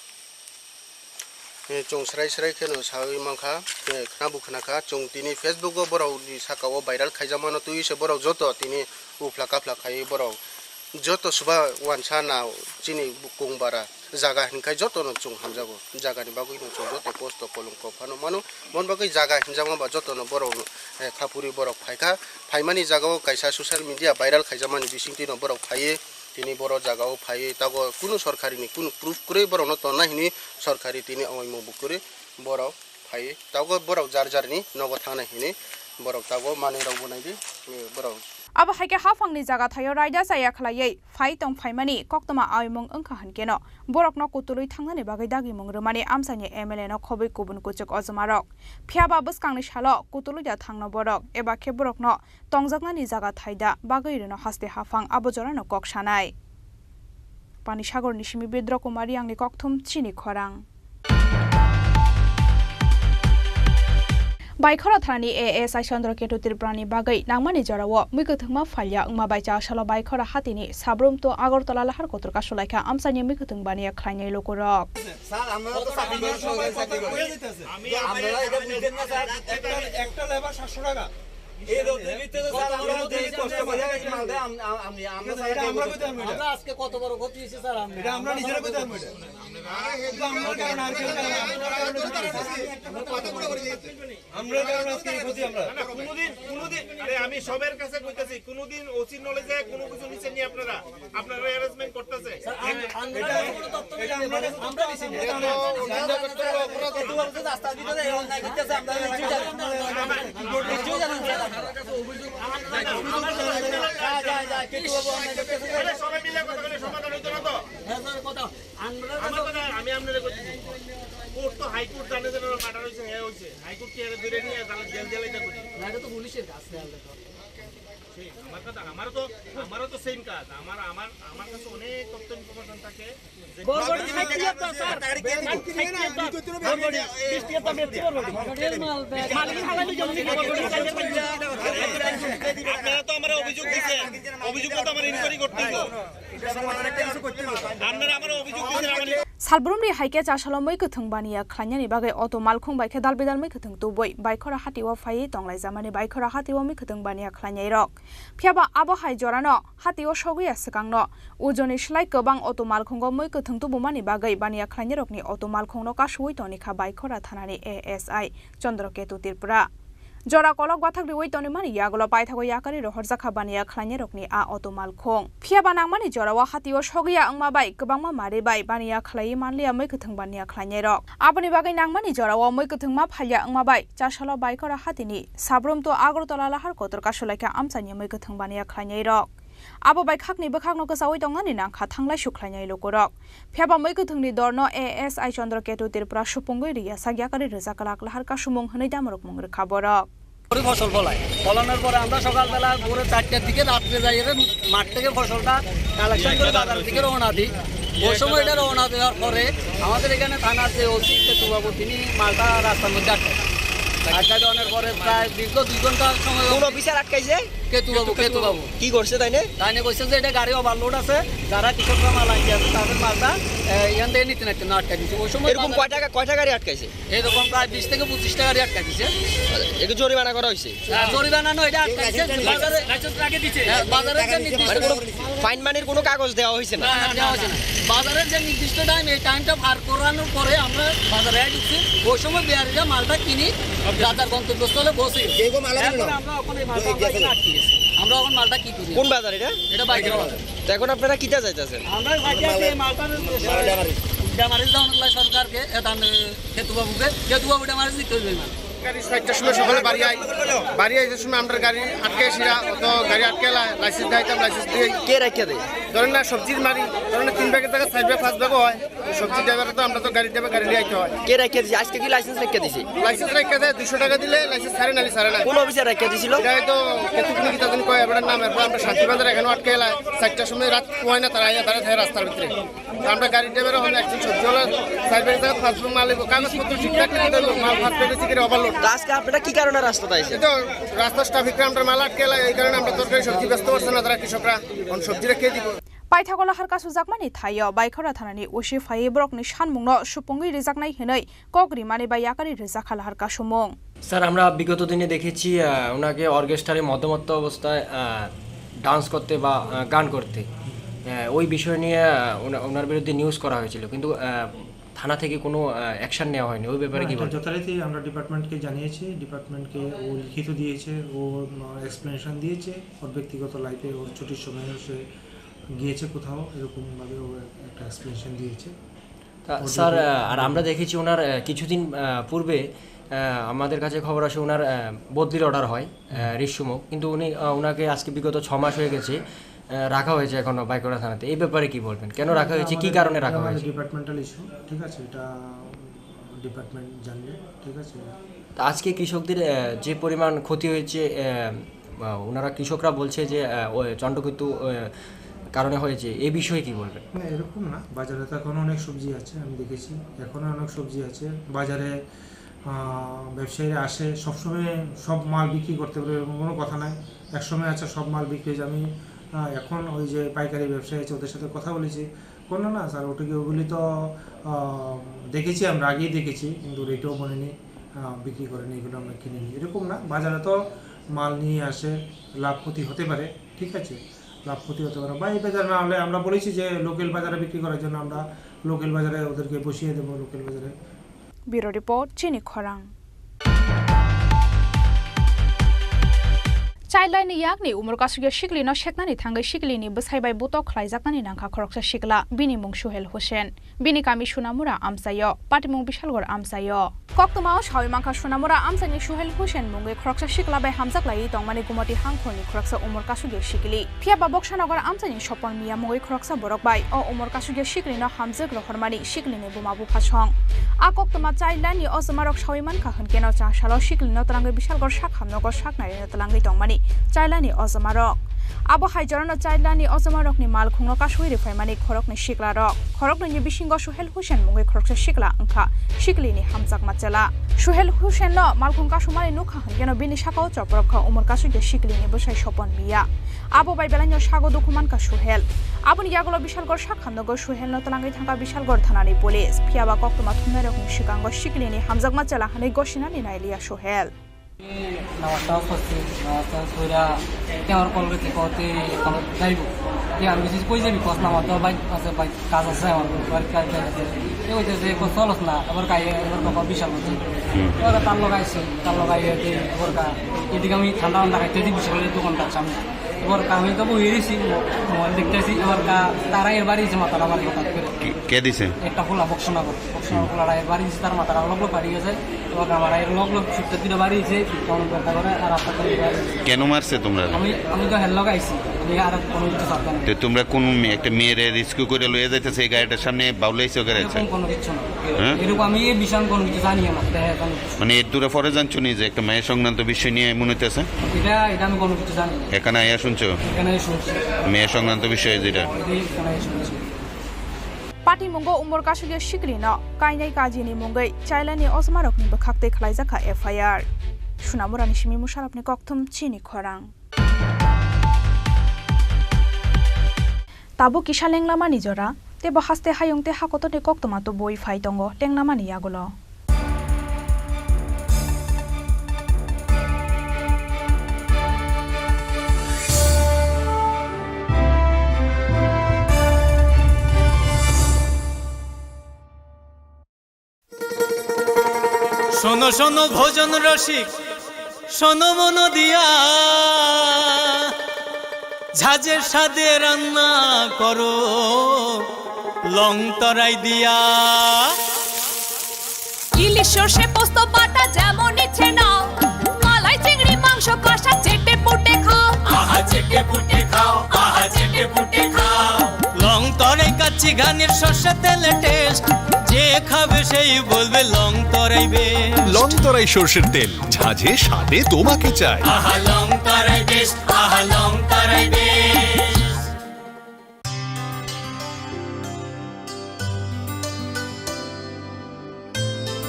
চং স্রাই খেনো সাউই মাংখা খানা বুখানাখা চং তিনি ফেসবুকও বরাও সাকাও ভাইরাল খাইজামানো তুইসে বরাও যত তিনি উফলা কাফলা খাই বরাও যত সুবা ওয়ানসা না চিনি কুংবারা জায়গা হিনখাই যত চং হামজাবো জায়গানি বাগুই চং যত পোস্ট কলঙ্ক ফানো মানো মন বাগুই জায়গা হিনজামাবা যত বরাও খাপুরি বরাও ফাইখা ফাইমানি জায়গাও কাইসা সোশ্যাল মিডিয়া ভাইরাল খাইজামানি বিसिंति বরাও ফাইয়ে তিনি বড় জায়গাও ফাইয়ে তাগো কোনো সরকারিনি কোনো প্রুফ করে বড় ন তনাহিনি সরকারি তিনি অময়ম বুকুরে বড় ফাইয়ে তাগো বড় জারনি নগ থানাহিনি বড় তাগো মানে রাव बनायदि বড় अब हाइके हाफांनि जागा थायो रायदा जाया खलायै फाइ तं फाइमानि कक्तमा आइमंग अंखा हनकेनो बरकनो कुतुलै थांनानै बागै दागि मंग्रोमानि आमसानि एमएलए न खबै गुबुन कुचक अजमारक फियाबा बसकांनि सालो कुतुलै दा थांनो बरक एबा खे बरकनो तंजागनानि जागा थाइदा बागै रनो हास्ते हाफां आबजरानो ककसानाय पानि सागरनि सिमि बेद्र कुमारी आंनि कक्थुम चिनि खरां बाइखरा थानानि एएसआई चन्द्रकेतु त्रिपुरानि बागै नांमानि जरावो मैखोथोंमा फालिया अंमा बाइचा आसाला बाइखरा हातिनि साब्रुम तो आगरतला लाहार कतर कासलायखा आमसानि मैखोथों बानिया ख्लायनाय लोकरक স্যার আমরা তো চাকরি করে সরকারি চাকরি করি আমরা এটা বুঝেন না স্যার একটা লেবার 700 টাকা এই রোদের ভিতরে স্যার আমরা দেই কষ্ট করে মাল দেয় আমরা আজকে কত বড় ক্ষতি হইছে স্যার এটা আমরা নিজেরা কইতে পারবো এটা আমরা কারণ আর কেউ আমরা কত বড় করে আমরা কারণ আজকে ক্ষতি আমরা কোনদিন আরে আমি সবার কাছে কইতাছি কোনদিন ওসি নলেজে কোনো কিছু নিছেন নি আপনারা অ্যারেঞ্জমেন্ট করতেছে এটা আমরা দিছি এটা করতে অপরাধ কত বড় রাস্তা দিতে অন্যায় করতেছে আমরা নিশ্চয়ই জানেন স্যার সবাই মিলে কথা বলে সমাধান হইতো না তো আমি আপনাদের করতেছি কোর্ট তো হাইকোর্ট জানে যে ম্যাটার হইছে হ্যাঁ হইছে হাইকোর্ট কি এর ধরে নিয়ে জেল জেলাইটা করি না এটা তো পুলিশের কাজ আমারও তো সেম কাজ আমার কাছে অনেক তথ্য ইনফরমেশন থাকে আপনারা তো আমার অভিযোগ দিচ্ছেন অভিযোগটা তো আমার ইনকোয়ারি করতে হবে আপনারা আমার অভিযোগ দিচ্ছেন सालब्रुमनि हाइके चासालो मैखोथों बानिया ख्लायनानि बागै अट' मालखुं बाइखे दालबेदाल मैखोथों तुबै बाइखरा हातिवा फायै तंलाय जामानि बाइखरा हातिवा मैखोथों बानिया ख्लायनाय रक फियाबा आबो हाइ जरानो हातिवा सगैया सिगांनो उजनि स्लाइ गोबां अट' मालखुंगो मैखोथों तुबुमानि बागै बानिया ख्लायनाय रकनि अट' मालखुंनो कासुवै तनिखा बाइखरा थानानि एएसआई चन्द्रकेतु त्रिपुरा जरा कलक बाथाग्रि वैतनि मानि यागलो पाइथागो याकारि रहरजाखा बानिया ख्लायनाय रकनि आ अट' मालखुं फियाबा नांमानि जरावा हातिवा सगैया अंमाबाय गोबांमा मारिबाय बानिया ख्लायै मानलिया मैखोथों बानिया ख्लायनाय रक आबनि बागै नांमानि जरावा मैखोथों मा फालिया अंमाबाय चासालो बाइखरा हातिनि साब्रुम तो आगरतला लाहार कतर कासलायखा आमसानि मैखोथों बानिया ख्लायनाय रक आबो बाइ खाकनि बखागनो गोसावै दंनानि नांखा थांलाय सुख्लायनाय लोकरक फियाबा मैखोथोंनि दरनो एएसआई चन्द्रकेतु त्रिपुरा सुपुंगै रिया सागियाकारि रोजाकालाक लाहार कासुमुं हनै दामरक मुंग्रे खाबरक ফসল ফলাই ফলানোর পরে আমরা সকালবেলা ভোরে 4টার দিকে রাত্রে যাই মাঠ থেকে ফসলটা কালেকশন করে বাজার দিকে রওনা দিই ওই সময় এটা রওনা দেওয়ার পরে আমাদের এখানে থানার যে ওসি কেতুবাবু তিনি মালটা রাস্তার মধ্যে আটকায় দেওয়ার পরে প্রায় দীর্ঘ 2 ঘন্টা সময় কোন অফিসার আটকাইছে কেতু বাবু কি করছে তাইনে কইছে যে এটা গাড়ি ওভারলোড আছে, যারা কৃষকরা মাল আনছে তাদের মালটা এখান থেকে নিতে না আটকা দিচ্ছে। ওই সময় এরকম কয়টা গাড়ি আটকাইছে? এরকম প্রায় 20 থেকে 25টা গাড়ি আটকা দিচ্ছে। একটু জরিমানা করা হয়েছে? জরিমানা নয়, এটা আটকাইছে বাজারে লাইসেন্স আগে দিচ্ছে। বাজারে যে নির্দিষ্ট ফাইন মানির কোনো কাগজ দেওয়া হয়েছে না? দেওয়া হয়েছে না। বাজারের যে নির্দিষ্ট টাইম, এই টাইমটা পার করানোর পরে আমরা বাজারে ঢুকছি। ওই সময় বিহারিরা মালটা কিনি রাজার গন্তব্যস্থলে পৌঁছে গেছে। আমরা ওখানে মালটা আটকে গেছি। আমরা এখন মালটা কি করি? কোন বাজার এটা? এটা বাইকের বাজার। তো এখন আপনারা কিটা যাইতেছেন? আমরা মালটা ড্যামারেজ দেওয়া লাগলো সরকারকে, কেতু বাবু ড্যামারেজ দিতে হইবে। গাড়ি 7টার সময় সকালে বাড়ি আইসার সময় আমরা গাড়ি আটকে আসিরা, অত গাড়ি আটকে লাইসেন্স দিতাম, লাইসেন্স দিয়ে কে রাখিয়া দেয়? ধরেন না সবজির মারি, ধরেন 3 ব্যাগের জায়গায় 4 ব্যাগ 5 ব্যাগও হয়। সবজি ড্রাইভার তো আমরা তো গাড়ি ড্রাইভার গাড়ি নিয়ে আইতে হয়। কে রাখিয়া দিছে? আজকে কি লাইসেন্স রাখিয়া দিছে? লাইসেন্স রাখিয়া দেয় 200 টাকা দিলে লাইসেন্স ছাড়ে না। কোন অফিসার রাখিয়া দিছিল? এটা হয়তো কেতুকুনি কি তাদের কয় এবার নাম। এরপর আমরা শান্তিবাজার এখানে আটকে এলাই 4টার সময় রাত হয় না, তারা আইয়া তারা থাকে রাস্তার ভিতরে। আমরা গাড়ি ড্রাইভার হন একজন সবজিওয়ালা 4 ব্যাগের জায়গায় 5 ব্যাগ মাল লিখবো, কাগজপত্র ঠিকঠাক লিখে দেবো, মাল 5 ব্যাগের সিগারেট ওভারলোড। আজকে আপনারা কি কারণে রাস্তাতে আইছে? তো রাস্তা ট্রাফিকরা আমরা মাল আটকে এলাই, এই কারণে আমরা তরকারি সবজি ব্যস্ত পারছে না, তারা কৃষকরা সবজিটা খেয়ে দিব। पाइथागला हारका सुजाकमानि थायो बाइखरा थानानि उशि फाइ ब्रकनि सानमुंनो सुपुंगि रिजाकनाय हिनै कगरि माने बायाकारि रिजाखाला हारका सुमुं। স্যার আমরা বিগত দিনে দেখেছি ওনাকে অর্কেস্ট্রারে মধ্যমত্ত অবস্থায় ডান্স করতে বা গান করতে, ওই বিষয় নিয়ে ওনার বিরুদ্ধে নিউজ করা হয়েছিল, কিন্তু থানা থেকে কোনো অ্যাকশন নেওয়া হয়নি। ওই ব্যাপারে কি বলবেন? যথারীতি আমরা ডিপার্টমেন্টকে জানিয়েছি, ডিপার্টমেন্টকে ও লিখিত দিয়েছে, ও এক্সপ্লেনেশন দিয়েছে, ওর ব্যক্তিগত লাইফে ওর ছুটির সময় সে গিয়েছে কোথাও, এরকমভাবে ও একটা এক্সপ্লেনেশন দিয়েছে। স্যার আর আমরা দেখেছি ওনার কিছুদিন পূর্বে আমাদের কাছে খবর আসে ওনার বদলির অর্ডার হয় রিসমুখ, কিন্তু ওনাকে আজকে বিগত 6 মাস হয়ে গেছে রাখা হয়েছে এখনো বাইকরা থানাতে। এই ব্যাপারে কি বলবেন? কেন রাখা হয়েছে, কি কারণে রাখা হয়েছে? ডিপার্টমেন্টাল ইস্যু, ঠিক আছে, এটা ডিপার্টমেন্ট জানবে, ঠিক আছে। আজকে কৃষকদের যে পরিমাণ ক্ষতি হয়েছে, ওনারা কৃষকরা বলছে যে চন্দ্রকেতু কারণে হয়েছে, এই বিষয়ে কি বলবেন? এরকম না, বাজারে তো এখন অনেক সবজি আছে, আমি দেখেছি এখনো অনেক সবজি আছে বাজারে। ব্যবসায়ীরা আসে, সবসময় সব মাল বিক্রি করতে পারে এরকম কোনো কথা নাই। একসময় আছে সব মাল বিক্রি হয়েছে। আমি এখন ওই যে পাইকারি ব্যবসায়ী আছে ওদের সাথে কথা বলেছি, কোনো না স্যার ওটাকে ওগুলি তো দেখেছি, আমরা আগেই দেখেছি, কিন্তু রেটেও বলেনি, বিক্রি করেনি, এগুলো আমরা কিনে নিই, এরকম না। বাজারে তো মাল নিয়ে আসে, লাভ ক্ষতি হতে পারে, ঠিক আছে, লাভ ক্ষতি হতে পারে। বা এই বাজারে না হলে আমরা বলেছি যে লোকাল বাজারে বিক্রি করার জন্য আমরা লোকাল বাজারে ওদেরকে বসিয়ে দেবো, লোকাল বাজারে। ব্যুরো রিপোর্ট চিনি খরাং। चाइल्डलाइन याकनि उमरकासुगे शिकलिनो शेकनानि थांगै शिकलिनि बसाइबाय बतक खलाइजाकनानि नांखा खरकसा शिकला बिनि मुं सुहेल हुसेन बिनि कामि सुनामुरा आमसायो पाटिमुं बिशालगर आमसायो कक्तमाव सावि मांखा सुनामुरा आमसानि सुहेल हुसेन मुंगै खरकसा शिकला बाय हामजाकलाइ तंमानि गुमति हांखरनि खरकसा उमरकासुगे शिकलि फियाबा बक्सानगर आमसानि सपन मिया मुंगै खरकसा बरक बाय अ उमरकासुगे शिकलिनो हामजक रहरमानि शिकलिनि बुमाबु फासं आ कक्तमा चाइल्डलाइननि अजमारक सावि मानखा हनकेनो चासालो शिकलिनो तलांगै बिशालगर साखामनगर साकनारिनो तलांगै तंमानि चाइल्डलाइननि अजमारक आबो हाइजरनो चाइल्डलाइननि अजमारकनि माल खुंनो कासुइरि फाइमानि खरकनि शिकला रक खरकनि बिसिंग सुहेल हुसेन मुंगै खरकसा शिकला अंखा शिकलिनि हामजाक माचेला सुहेल हुसेननो मालखुं कासुमानि नुखा हनकेनो बिनि साकाव चपरखा उमर कासुगे शिकलिनि बसाइ सपन मिया आबो बाइबेलानि सागो दुखुमानका सुहेल आबोनि यागलो बिशालगर साखामनगर सुहेलनो तलांगै थांगा बिशालगर थानानि पुलिस फियाबा कक्तमा थुमनारकनि सिगांग शिकलिनि हामजाक माचेला हनै गसिनानि नाइलिया सुहेल नमस्कार उपस्थित नमस्कार पूरा क्या और कॉल करते कहते हम जाइबो ये हम किसी कोई से भी कोस ना तो बाइक আছে বাইক কাজ আছে আমার ওয়ার্ক কাজ আছে এই হইতেছে কো চলস না আবার কাই এবার কো বিশাল হচ্ছে ওরা তাল লাগাইছে এই ওরকা এদিকে আমি ঠান্ডা ঠান্ডা খাইতে দিই বিশালের দোকানটার সামনে ওর কামে তো বইরেছি মোবাইল দেখতেছি ওর কা তারা এর বাড়ি যে মাথাটা আমার কথা করে কে দিছে একটা ফুলা বক্সনা ফুলাটা এর বাড়ি তার মাথাটা লগ লগ পাড়ি গেছে ওর আমার এর লগ লগ ছুটতে দিলে বাড়ি গেছে ফোন করতে করে আর রাস্তা করে কেন মারছে তোমরা? আমি তো হেল লাগাইছি আমি আর কোনো কিছু সাবধান তো তোমরা কোন একটা মেয়ের রেস্কিউ করে লয়ে যাইতেছে এই গাড়িটার সামনে বাউলাইছো করেছে কোনো কিছু না এরকম আমি এই বিষয় কোনো কিছু জানি না মানে এর দূরে পরে জানছো নি যে একটা মেয়ের সংক্রান্ত বিষয় নিয়ে মনে হইতেছে এটা আমি কোনো কিছু জানি না এখানে আয়া শুনছো এখানে শুনছি মেয়ের সংক্রান্ত বিষয় যেটা पार्टी मुंगो उमर कासुगे शिकलिनो काइनाय काजिनि मुंगै चाइल्डलाइननि अजमारकनि बखाक्ते खलाइजाखा एफआईआर सुनामुरानि सिमी मुशारफनि कक्थुम चिनि खरां। tabu kisha lenglama nijora te bo haste hayung te hakoto te koktoma to boi phai tongo tenglama ni yagulo শোনো শোনো ভোজন রসিক শোনো মন দিয়া ঝাঁঝের সাদে রান্না করো লং তরাই দিয়া ইলিশ সর্ষে পোস্ত বাটা যেমন ইচ্ছে নাও মালাই চিংড়ি মাংস কষা চেটে পুটে খাও আহা চেটে পুটে খাও আহা চেটে পুটে খাও লং তরাই কাচ্চি ঘানির সর্ষে তেলে টেস্ট যে খাবে সেই বলবে লং তরাই বেশ লং তরাই সর্ষের তেল ঝাঁঝে স্বাদে তোমাকে চাই আহা লং তরাই বেশ আহা লং তরাই বেশ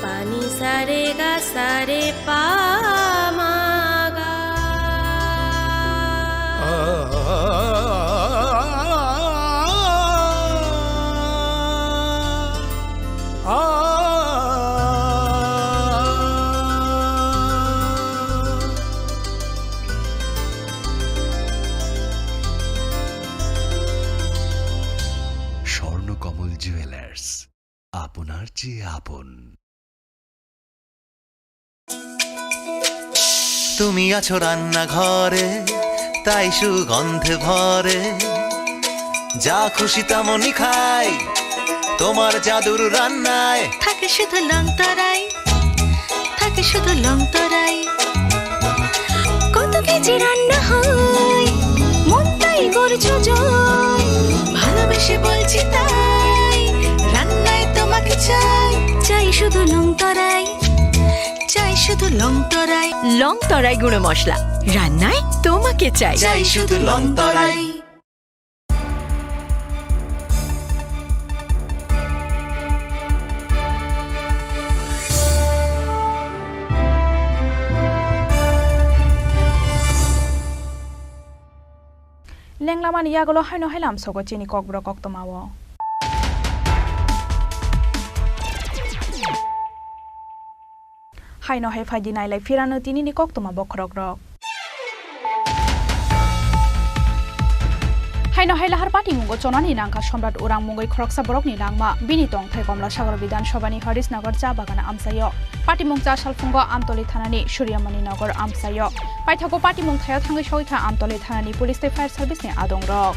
পানি সারে গা সারে পামাগা স্বর্ণকমল জুয়েলার্স আপনার চেয়ে আপন। তুমি আছো রান্নাঘরে তাই সুগন্ধে ভরে যা খুশি তেমনই খাই তোমার জাদুর রান্নায় থাকে শুধু লং তরাই থাকে শুধু লং তরাই কত কেজি রান্না হয় মন তাই করছো জয় ভালোবেসে বলছি তাই রান্নায় তোমাকে চাই চাই শুধু লং তরাই চাই শুধু লং তরাই লং তরাই গুঁড়ো মশলা রান্নায় তোমাকে চাই চাই শুধু long Terai lenglama ni yagulo haino helam sogo chini kokbro koktomawo haino he faji nai lai firano tini ni koktoma bokrok rok haino he lahar pati mungo chonani nangka somrat urang mungoi khoroksa borok ni nangma bini tong thai komla sagar bidan sobani harisnagar cha bagana amsayo pati mung cha salfungo amtoli thanani suryamani nagar amsayo paithako pati mung thayo thangai soikha amtoli thanani police fire service ni adong rok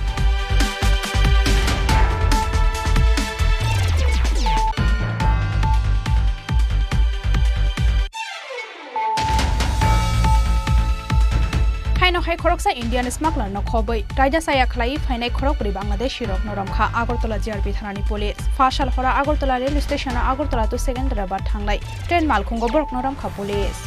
haino hai khoroksa indian smuggler no khobai raija saya khlai phainai khorokpuri bangladesh rok noramkha agartala jrb thanani police fashal hora agartala rail station agartala to secondary thanglai train malkhungo borok noramkha police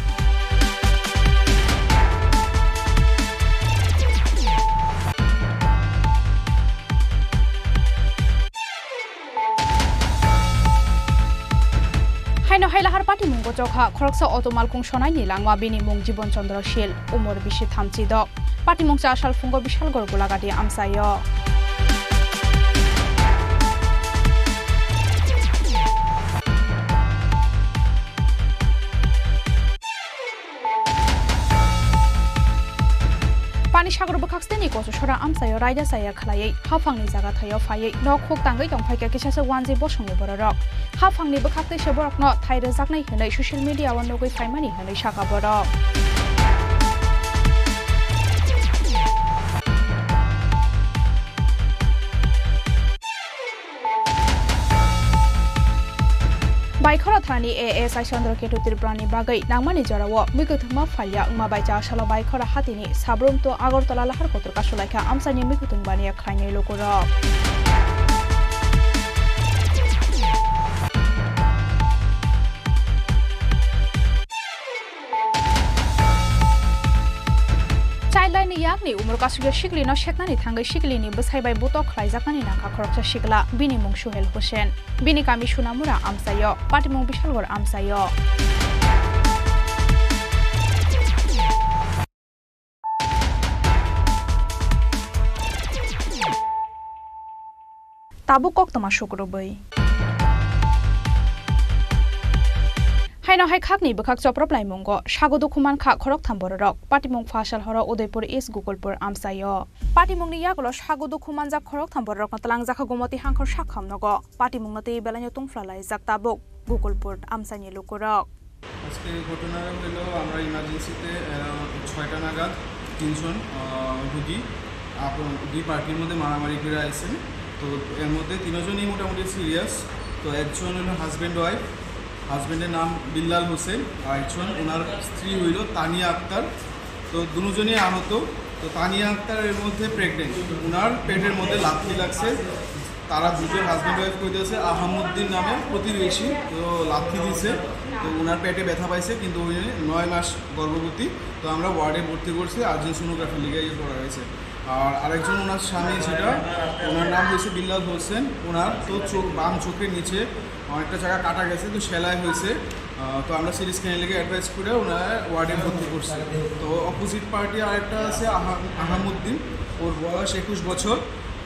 haino hai lahar pati mungo chokha khoroksa auto malkhung sonai ni langwa bini mung jibon chandra shil umor bishi thamchi dok pati mung cha sal fungo bishal gor golagati amsayo pani sagar bukhaxte ni koso sora amsayo raija saya khlai hafangni jaga thayo phai no khok tangai tong phai ka kisa se wanji bosongni borok hafangni bukhakte se borok no thaire jaknai hinai social media wa nogoi phaimani hinai saka borok Baikora thani ASI Chandra Ketu Tirprani bagai nangmani jarawo mikuthuma phalya ungma baicha shala baikora hatini sabrum to Agartala lahar kotor kasulaika amsani mikutung bania khlainai lokoro Childline yakni umur kasuga shikli no sheknani thangai shikli ni besai bai butok khlaijaknani nangkha khoroksa shikla bini mung Suhel Hussein bini kami Sunamura amsayo patimung Bishalgor amsayo তাবু কক্তমা শুক্রবই hyena high খাকনি বখাক চপ্রপ্লাই মুঙ্গ সাগদ Khuman খা খরক থাম্বর rock পাটিমুং ফাসাল হর উদয়পুর ইস গুগলপুর আমসাইয় পাটিমুংনি ইয়াগল সাগদ খুমান যা খরক থাম্বর rock তলাং জাখা গমতি হাংখর সাখাম নগ পাটিমুংনতে বেলানি তুংফ্লালাই জাক তাবুক গুগলপুর আমসাইনি লুকুরক আজকে ঘটনাটা হলো আমরা ইমার্জেন্সিতে 6টা নাগাদ 3 জন রোগী দুই পার্টির মধ্যে মারামারি করে আসছেন। তো এর মধ্যে 3 জনই মোটামুটি সিরিয়াস। তো একজন হলো হাজব্যান্ড ওয়াইফ, হাজব্যান্ডের নাম বিল্লাল হোসেন, আর একজন ওনার স্ত্রী হইল তানিয়া আক্তার। তো দুজনই আহত। তো তানিয়া আক্তারের মধ্যে প্রেগনেন্ট, ওনার পেটের মধ্যে লাথি লাগছে। তারা দুজন হাজব্যান্ড ওয়াইফ কইতেছে আহমুদ্দিন নামে প্রতিবেশী, তো লাথি দিছে। তো ওনার পেটে ব্যথা পাইছে, কিন্তু উনি 9 মাস গর্ভবতী। তো আমরা ওয়ার্ডে ভর্তি করছি, আর্জেন্ট সোনোগ্রাফি লিগে করা হয়েছে। আর আরেকজন ওনার স্বামী, যেটা ওনার নাম হয়েছে বিল্লাল হোসেন, ওনার তো বাম চোখের নিচে অনেকটা জায়গা কাটা গেছে, তো সেলাই হয়েছে। তো আমরা সিটি স্ক্যানের লিগে অ্যাডভাইস করে ওনার ওয়ার্ডে ভর্তি করছি। তো অপোজিট পার্টি আরেকটা আছে আহমুদ্দিন, ওর বয়স 21 বছর।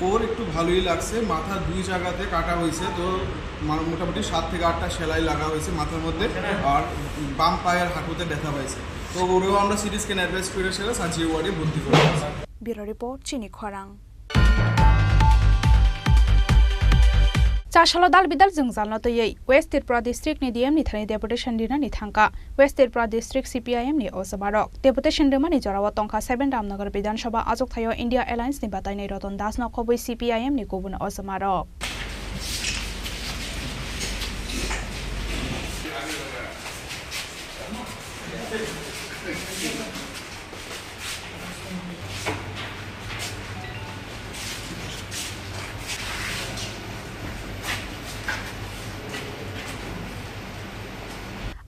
ওর একটু ভালোই লাগছে, মাথা 2 জায়গাতে কাটা হয়েছে। তো মোটামুটি 7 থেকে 8টা সেলাই লাগা হয়েছে মাথার মধ্যে, আর বাম পায়ের হাঁটুতে ব্যথা পাইছে। তো ওরেও আমরা সিটি স্ক্যান অ্যাডভাইস করে সেটা সার্জারি ওয়ার্ডে ভর্তি করেছি। ব্যুরো রিপোর্ট চিনি খরাং চাশালো দাল বিদাল জংজালনা তৈयै ওয়েস্ট ত্রিপুরা ডিস্ट्रिक्ट नि डीएम नि थानि डेपुटेशन दिना नि थांका वेस्ट त्रिपुरा डिस्ट्रिक्ट सीपीआईएम नि ओसबारक डेपुटेशन दिमानि जरावा टंका 7 रामनगर विधानसभा आजक थायो इंडिया एलायंस नि बातायनाय रतन दास न खबै सीपीआईएम नि गुबुन ओसमारक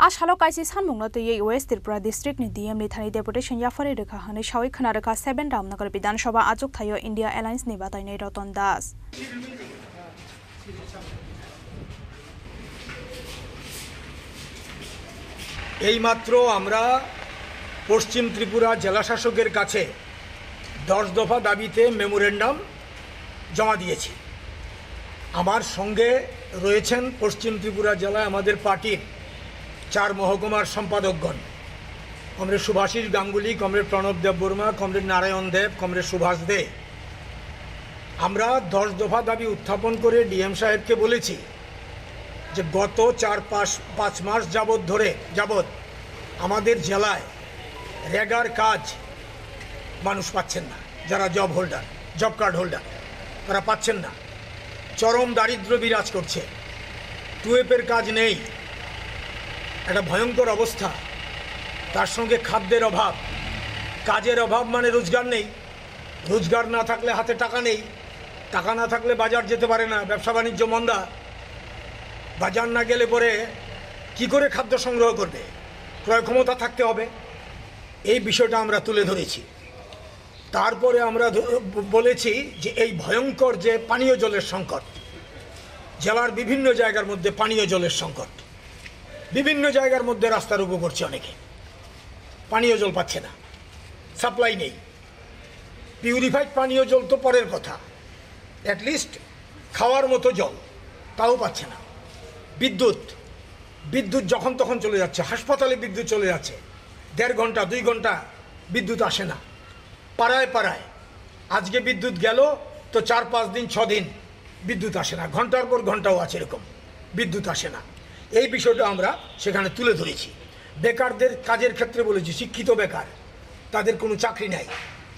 आशालो काइसि सानमुंगनो तैयै वेस्ट त्रिपुरा डिस्ट्रिक्ट नि डीएम नि थानि डेपुटेशन याफारे रेखा हनै सावै खना रेखा 7 रामनगर विधानसभा आजक थायो इंडिया एलायंस नि बातायनाय रतन दास এইমাত্র আমরা পশ্চিম ত্রিপুরা জেলা শাসকের কাছে 10 দফা দাবিতে মেমোরেন্ডাম জমা দিয়েছি। আমার সঙ্গে রয়েছেন পশ্চিম ত্রিপুরা জেলায় আমাদের পার্টির 4 মহকুমার সম্পাদকগণ, comrade Subhashis Ganguly, comrade Pranab Debbarma, comrade Narayan Deb, comrade Subhash De. আমরা 10 দফা দাবি উত্থাপন করে ডিএম সাহেবকে বলেছি যে গত 4-5 মাস যাবৎ আমাদের জেলায় রেগার কাজ মানুষ পাচ্ছেন না, যারা জব কার্ড হোল্ডার তারা পাচ্ছেন না। চরম দারিদ্র বিরাজ করছে, টুয়েপের কাজ নেই, একটা ভয়ঙ্কর অবস্থা। তার সঙ্গে খাদ্যের অভাব, কাজের অভাব মানে রোজগার নেই, রোজগার না থাকলে হাতে টাকা নেই, টাকা না থাকলে বাজার যেতে পারে না, ব্যবসা বাণিজ্য মন্দা, বাজার না গেলে পরে কি করে খাদ্য সংগ্রহ করবে, ক্রয় ক্ষমতা থাকতে হবে। এই বিষয়টা আমরা তুলে ধরেছি। তারপরে আমরা বলেছি যে এই ভয়ঙ্কর যে পানীয় জলের সংকট, জেলার বিভিন্ন জায়গার মধ্যে পানীয় জলের সংকট, বিভিন্ন জায়গার মধ্যে রাস্তা রোকো করছে, অনেকে পানীয় জল পাচ্ছে না, সাপ্লাই নেই। পিউরিফাইড পানীয় জল তো পরের কথা, অ্যাটলিস্ট খাওয়ার মতো জল তাও পাচ্ছে না। বিদ্যুৎ যখন তখন চলে যাচ্ছে, হাসপাতালে বিদ্যুৎ চলে যাচ্ছে, 1.5 ঘন্টা 2 ঘন্টা বিদ্যুৎ আসে না পাড়ায় পাড়ায়। আজকে বিদ্যুৎ গেল তো 4-5 দিন 6 দিন বিদ্যুৎ আসে না, ঘন্টার পর ঘন্টাও আছে, এরকম বিদ্যুৎ আসে না। এই বিষয়টা আমরা সেখানে তুলে ধরেছি। বেকারদের কাজের ক্ষেত্রে বলেছি, শিক্ষিত বেকার, তাদের কোনো চাকরি নাই।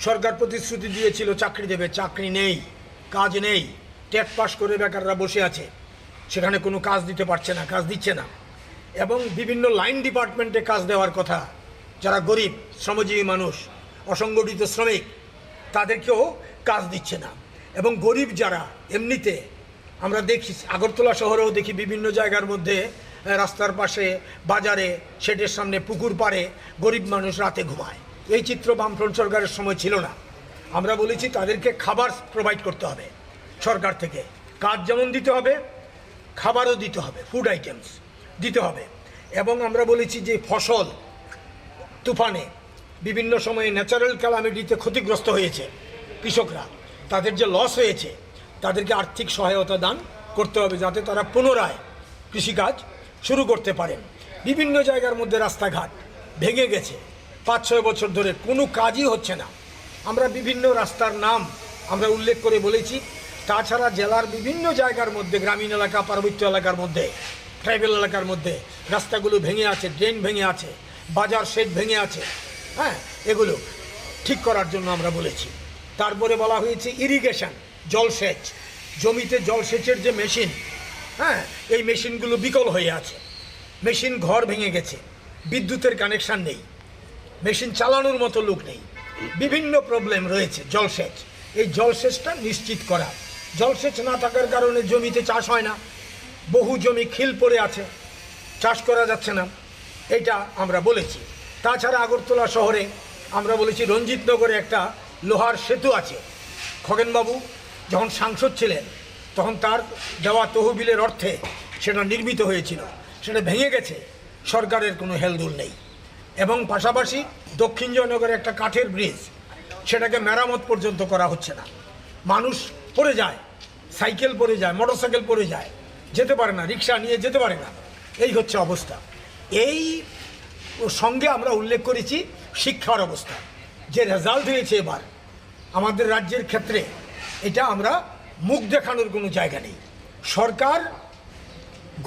সরকার প্রতিশ্রুতি দিয়েছিল চাকরি দেবে, চাকরি নেই, কাজ নেই, টেট পাস করে বেকাররা বসে আছে, সেখানে কোনো কাজ দিতে পারছে না, কাজ দিচ্ছে না। এবং বিভিন্ন লাইন ডিপার্টমেন্টে কাজ দেওয়ার কথা, যারা গরিব শ্রমজীবী মানুষ, অসংগঠিত শ্রমিক, তাদেরকেও কাজ দিচ্ছে না। এবং গরিব যারা এমনিতে আমরা দেখি, আগরতলা শহরেও দেখি বিভিন্ন জায়গার মধ্যে রাস্তার পাশে, বাজারে, শেডের সামনে, পুকুর পাড়ে গরিব মানুষ রাতে ঘুমায়। এই চিত্র বামফ্রন্ট সরকারের সময় ছিল না। আমরা বলেছি তাদেরকে খাবার প্রোভাইড করতে হবে সরকার থেকে, কাজ যেমন দিতে হবে খাবারও দিতে হবে, ফুড আইটেমস দিতে হবে। এবং আমরা বলেছি যে ফসল তুফানে বিভিন্ন সময়ে ন্যাচারাল ক্যালামিটিতে ক্ষতিগ্রস্ত হয়েছে কৃষকরা, তাদের যে লস হয়েছে তাদেরকে আর্থিক সহায়তা দান করতে হবে যাতে তারা পুনরায় কৃষিকাজ শুরু করতে পারেন। বিভিন্ন জায়গার মধ্যে রাস্তাঘাট ভেঙে গেছে, 5-6 বছর ধরে কোনো কাজই হচ্ছে না। আমরা বিভিন্ন রাস্তার নাম আমরা উল্লেখ করে বলেছি। তাছাড়া জেলার বিভিন্ন জায়গার মধ্যে, গ্রামীণ এলাকা, পার্বত্য এলাকার মধ্যে, ট্রাইবেল এলাকার মধ্যে রাস্তাগুলো ভেঙে আছে, ড্রেন ভেঙে আছে, বাজার শেড ভেঙে আছে। হ্যাঁ, এগুলো ঠিক করার জন্য আমরা বলেছি। তারপরে বলা হয়েছে ইরিগেশন, জলসেচ, জমিতে জলসেচের যে মেশিন, হ্যাঁ, এই মেশিনগুলো বিকল হয়ে আছে। মেশিন ঘর ভেঙে গেছে, বিদ্যুতের কানেকশান নেই, মেশিন চালানোর মতো লোক নেই, বিভিন্ন প্রবলেম রয়েছে। জলসেচ, এই জলসেচটা নিশ্চিত করা। জলসেচ না থাকার কারণে জমিতে চাষ হয় না, বহু জমি খিল পড়ে আছে, চাষ করা যাচ্ছে না, এটা আমরা বলেছি। তাছাড়া আগরতলা শহরে আমরা বলেছি রঞ্জিতনগরে একটা লোহার সেতু আছে। খগেনবাবু যখন সাংসদ ছিলেন তখন তার দেওয়া তহবিলের অর্থে সেটা নির্মিত হয়েছিল, সেটা ভেঙে গেছে, সরকারের কোনো হেলদোল নেই। এবং পাশাপাশি দক্ষিণ জয়নগরে একটা কাঠের ব্রিজ, সেটাকে মেরামত পর্যন্ত করা হচ্ছে না। মানুষ পড়ে যায়, সাইকেল পড়ে যায়, মোটরসাইকেল পড়ে যায়, যেতে পারে না, রিক্সা নিয়ে যেতে পারে না, এই হচ্ছে অবস্থা। এই সঙ্গে আমরা উল্লেখ করেছি শিক্ষার অবস্থা, যে রেজাল্ট হয়েছে এবার আমাদের রাজ্যের ক্ষেত্রে, এটা আমরা মুখ দেখানোর কোনো জায়গা নেই। সরকার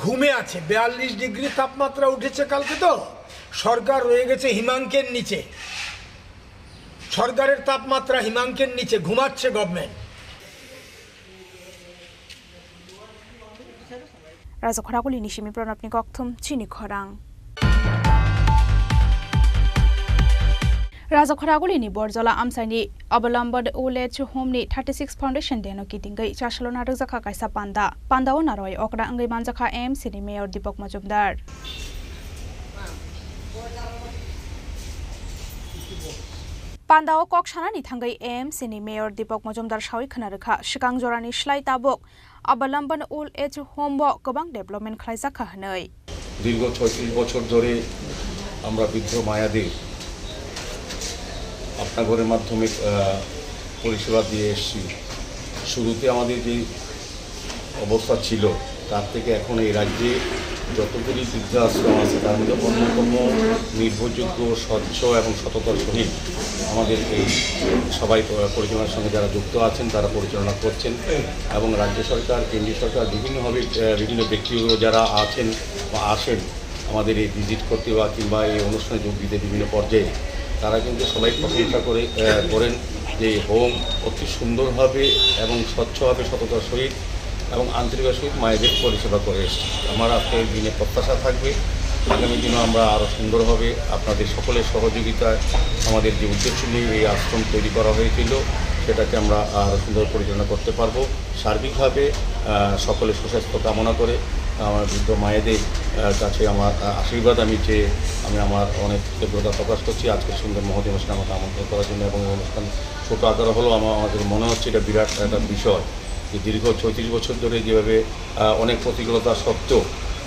ঘুমে আছে, 42 ডিগ্রি তাপমাত্রা উঠেছে কালকে, তো সরকার রয়ে গেছে হিমাঙ্কের নিচে, সরকারের তাপমাত্রা হিমাঙ্কের নিচে, ঘুমাচ্ছে গভর্নমেন্ট। রাজখরাগুলি নিশিমি প্রণবনি কক্থম চিনি খরাং राजखरागुलिनी बरजला आमसाइनि अवलम्बन ओल्ड एज होमनि 36 फाउन्डेसन देनो किदिंगै चासलो नारक जाखा काइसा पान्दाओ नारय अकरा अंगै मानजाखा एमसीनि मेयर दीपक मजुमदार पान्दाओ कक्सानानि थांगै एमसीनि मेयर दीपक मजुमदार सावै खोनारोखा सिगां जरानि स्लाइ ताबक अवलम्बन ओल्ड एज होम गोबां डेभलपमेन्ट खालायजाखा हनै दीर्घ 36 বছর ধরে আমরা বৃদ্ধ মায়াদের अपना घरेर माध्यमे परिसेवा दिए एसेছি। शुरूते आमादेर जे अवस्था छिलो तार थेके एखन এই राज्ये যতগুলি বৃদ্ধাশ্রম আছে তার মধ্যে অন্যতম নির্ভরযোগ্য স্বচ্ছ এবং সততার সহিত আমাদের এই সবাই পরিচালনার সঙ্গে যারা যুক্ত আছেন তারা পরিচালনা করছেন এবং রাজ্য সরকার কেন্দ্রীয় সরকার বিভিন্নভাবে বিভিন্ন ব্যক্তিগুলো যারা আছেন বা আসেন আমাদের এই ভিজিট করতে বা কিংবা এই অনুষ্ঠানে যোগ দিতে বিভিন্ন পর্যায়ে তারা কিন্তু সবাই প্রশংসা করেন যে হোম অতি সুন্দরভাবে এবং স্বচ্ছভাবে সততার সহিত এবং আন্তরিকতার সহিত মায়েদের পরিষেবা করে এসেছে। আমার আজকের দিনে প্রত্যাশা থাকবে আগামী দিনও আমরা আরও সুন্দরভাবে আপনাদের সকলের সহযোগিতায় আমাদের যে উদ্দেশ্য নিয়ে এই আশ্রম তৈরি করা হয়েছিল সেটাকে আমরা আরও সুন্দর পরিচালনা করতে পারবো। সার্বিকভাবে সকলের সুস্বাস্থ্য কামনা করে আমার বৃদ্ধ মায়েদের কাছে আমার আশীর্বাদ আমি চেয়ে আমি আমার অনেক কৃতজ্ঞতা প্রকাশ করছি আজকের সুন্দর মহোদয় অনুষ্ঠানে আমাকে আমন্ত্রণ করার জন্য এবং অনুষ্ঠান ছোটো আকারে হলেও আমাদের মনে হচ্ছে এটা বিরাট একটা বিষয় যে দীর্ঘ 36 বছর ধরে যেভাবে অনেক প্রতিকূলতা সত্ত্বেও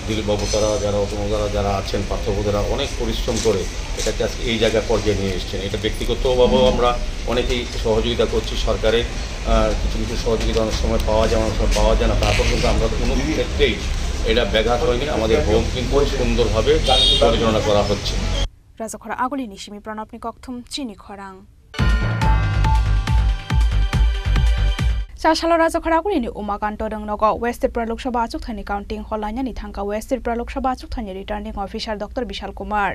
দিলীপবাবু তারা যারা অটোমোদারা যারা আছেন পার্থবাবুরা অনেক পরিশ্রম করে এটাকে আজকে এই জায়গায় পর্যায়ে নিয়ে এসেছেন। এটা ব্যক্তিগতভাবেও আমরা অনেকেই সহযোগিতা করছি, সরকারের কিছু কিছু সহযোগিতা অনেক সময় পাওয়া যায় অনেক সময় পাওয়া যায় না, তারপর কিন্তু আমরা কোনো ক্ষেত্রেই এটা ব্যাঘাত হয়নি, আমাদের হোম কিন্তু সুন্দরভাবে পরিচালনা করা হচ্ছে। রাজখরা আগুলি নিশিমি প্রণবনি কক্থম চিনি খরাং चासालो राजखरागुलिनि उमाकान्त रंगनग वेस्ट त्रिपुरा लोकसभा आचुकथानि काउन्टिं हलायनानि थांगा वेस्ट त्रिपुरा लोकसभा आचुकथानि returning officer doctor Vishal Kumar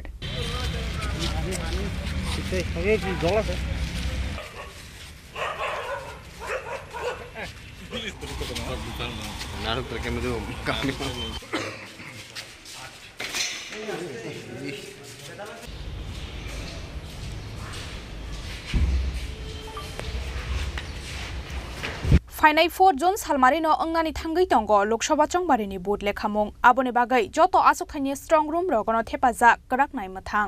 फाइनाय 4 जन सालमारिनो अंगानि थांगै दंग लोकसभा चंबारिनि बुथ लेखामुं आबोनि बागै जतो आचुकथानि स्ट्रं रूम रगनो थेपाजा कराकनाय मथां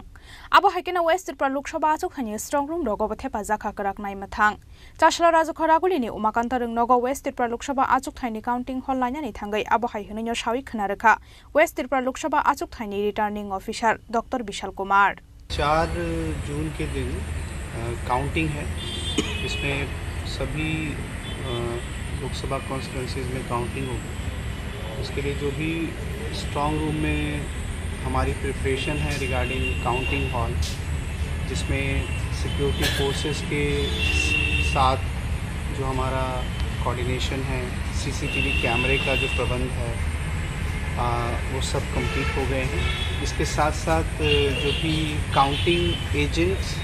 आबो हाइकेना वेस्ट त्रिपुरा लोकसभा आचुकथानि स्ट्रं रूम रगबो थेपाजाखा कराकनाय मथां चासला राजखरागुलिनि उमाकान्त रंगनग वेस्ट त्रिपुरा लोकसभा आचुकथानि काउन्टिं हल लायनानि थांगै आबो हाइहनैनो सावि खोनारोखा वेस्ट त्रिपुरा लोकसभा आचुकथानि returning officer doctor Vishal Kumar 4 जून के दिन काउंटिंग है। इसमें सभी लोकसभा कॉन्स्टिट्यूंसीज में काउंटिंग होगी उसके लिए जो भी स्ट्रॉन्ग रूम में हमारी प्रिपरेशन है रिगार्डिंग काउंटिंग हॉल, जिसमें सिक्योरिटी फोर्सेस के साथ जो हमारा कोऑर्डिनेशन है, सीसीटीवी कैमरे का जो प्रबंध है वो सब कंप्लीट हो गए हैं। इसके साथ साथ जो भी काउंटिंग एजेंट्स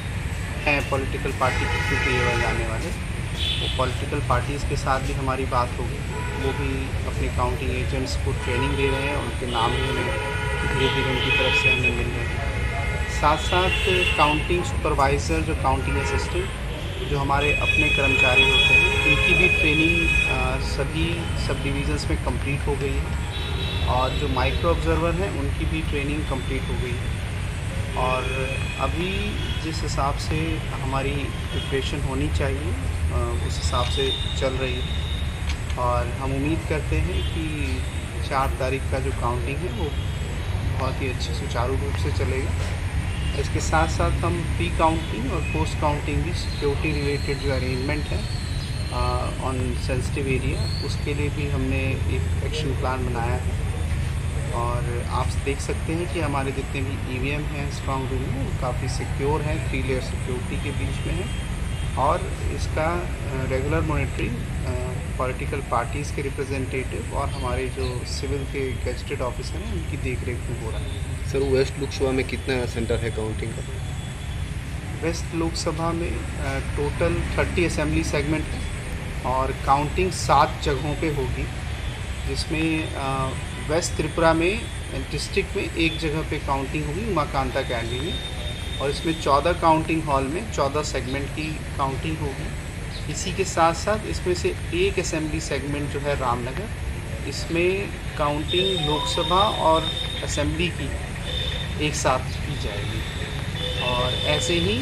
हैं पॉलिटिकल पार्टी के लेवल जाने वाले, वो पॉलिटिकल पार्टीज़ के साथ भी हमारी बात होगी। वो भी अपने काउंटिंग एजेंट्स को ट्रेनिंग दे रहे हैं, उनके नाम भी हमें धीरे धीरे उनकी तरफ से हमें मिल रहे हैं। साथ साथ काउंटिंग सुपरवाइज़र, जो काउंटिंग असिस्टेंट, जो हमारे अपने कर्मचारी होते हैं, इनकी भी ट्रेनिंग सभी सब डिविज़न्स में कंप्लीट हो गई है और जो माइक्रो ऑब्जर्वर हैं उनकी भी ट्रेनिंग कंप्लीट हो गई है। और अभी जिस हिसाब से हमारी प्रिपरेशन होनी चाहिए उस हिसाब से चल रही है और हम उम्मीद करते हैं कि 4 तारीख का जो काउंटिंग है वो बहुत ही अच्छे सुचारू रूप से चलेगा। इसके साथ साथ हम प्री काउंटिंग और पोस्ट काउंटिंग भी सिक्योरिटी रिलेटेड जो अरेंजमेंट है ऑन सेंसिटिव एरिया, उसके लिए भी हमने एक एक्शन प्लान बनाया है। और आप देख सकते हैं कि हमारे जितने भी ईवीएम हैं स्ट्रॉन्ग रूम में, वो काफ़ी सिक्योर हैं, 3 लेयर सिक्योरिटी के बीच में है। और इसका रेगुलर मॉनिटरिंग पॉलिटिकल पार्टीज़ के रिप्रेजेंटेटिव और हमारे जो सिविल के गेजेटेड ऑफिसर हैं उनकी देखरेख में हो रहा है। सर, वेस्ट लोकसभा में कितना सेंटर है काउंटिंग का? वेस्ट लोकसभा में टोटल 30 असेंबली सेगमेंट है और काउंटिंग 7 जगहों पे होगी, जिसमें वेस्ट त्रिपुरा में डिस्ट्रिक्ट में एक जगह पे काउंटिंग होगी, उमाकांता कैंडी में, और इसमें 14 काउंटिंग हॉल में 14 सेगमेंट की काउंटिंग होगी। इसी के साथ साथ इसमें से एक असेंबली सेगमेंट जो है रामनगर, इसमें काउंटिंग लोकसभा और असेंबली की एक साथ की जाएगी। और ऐसे ही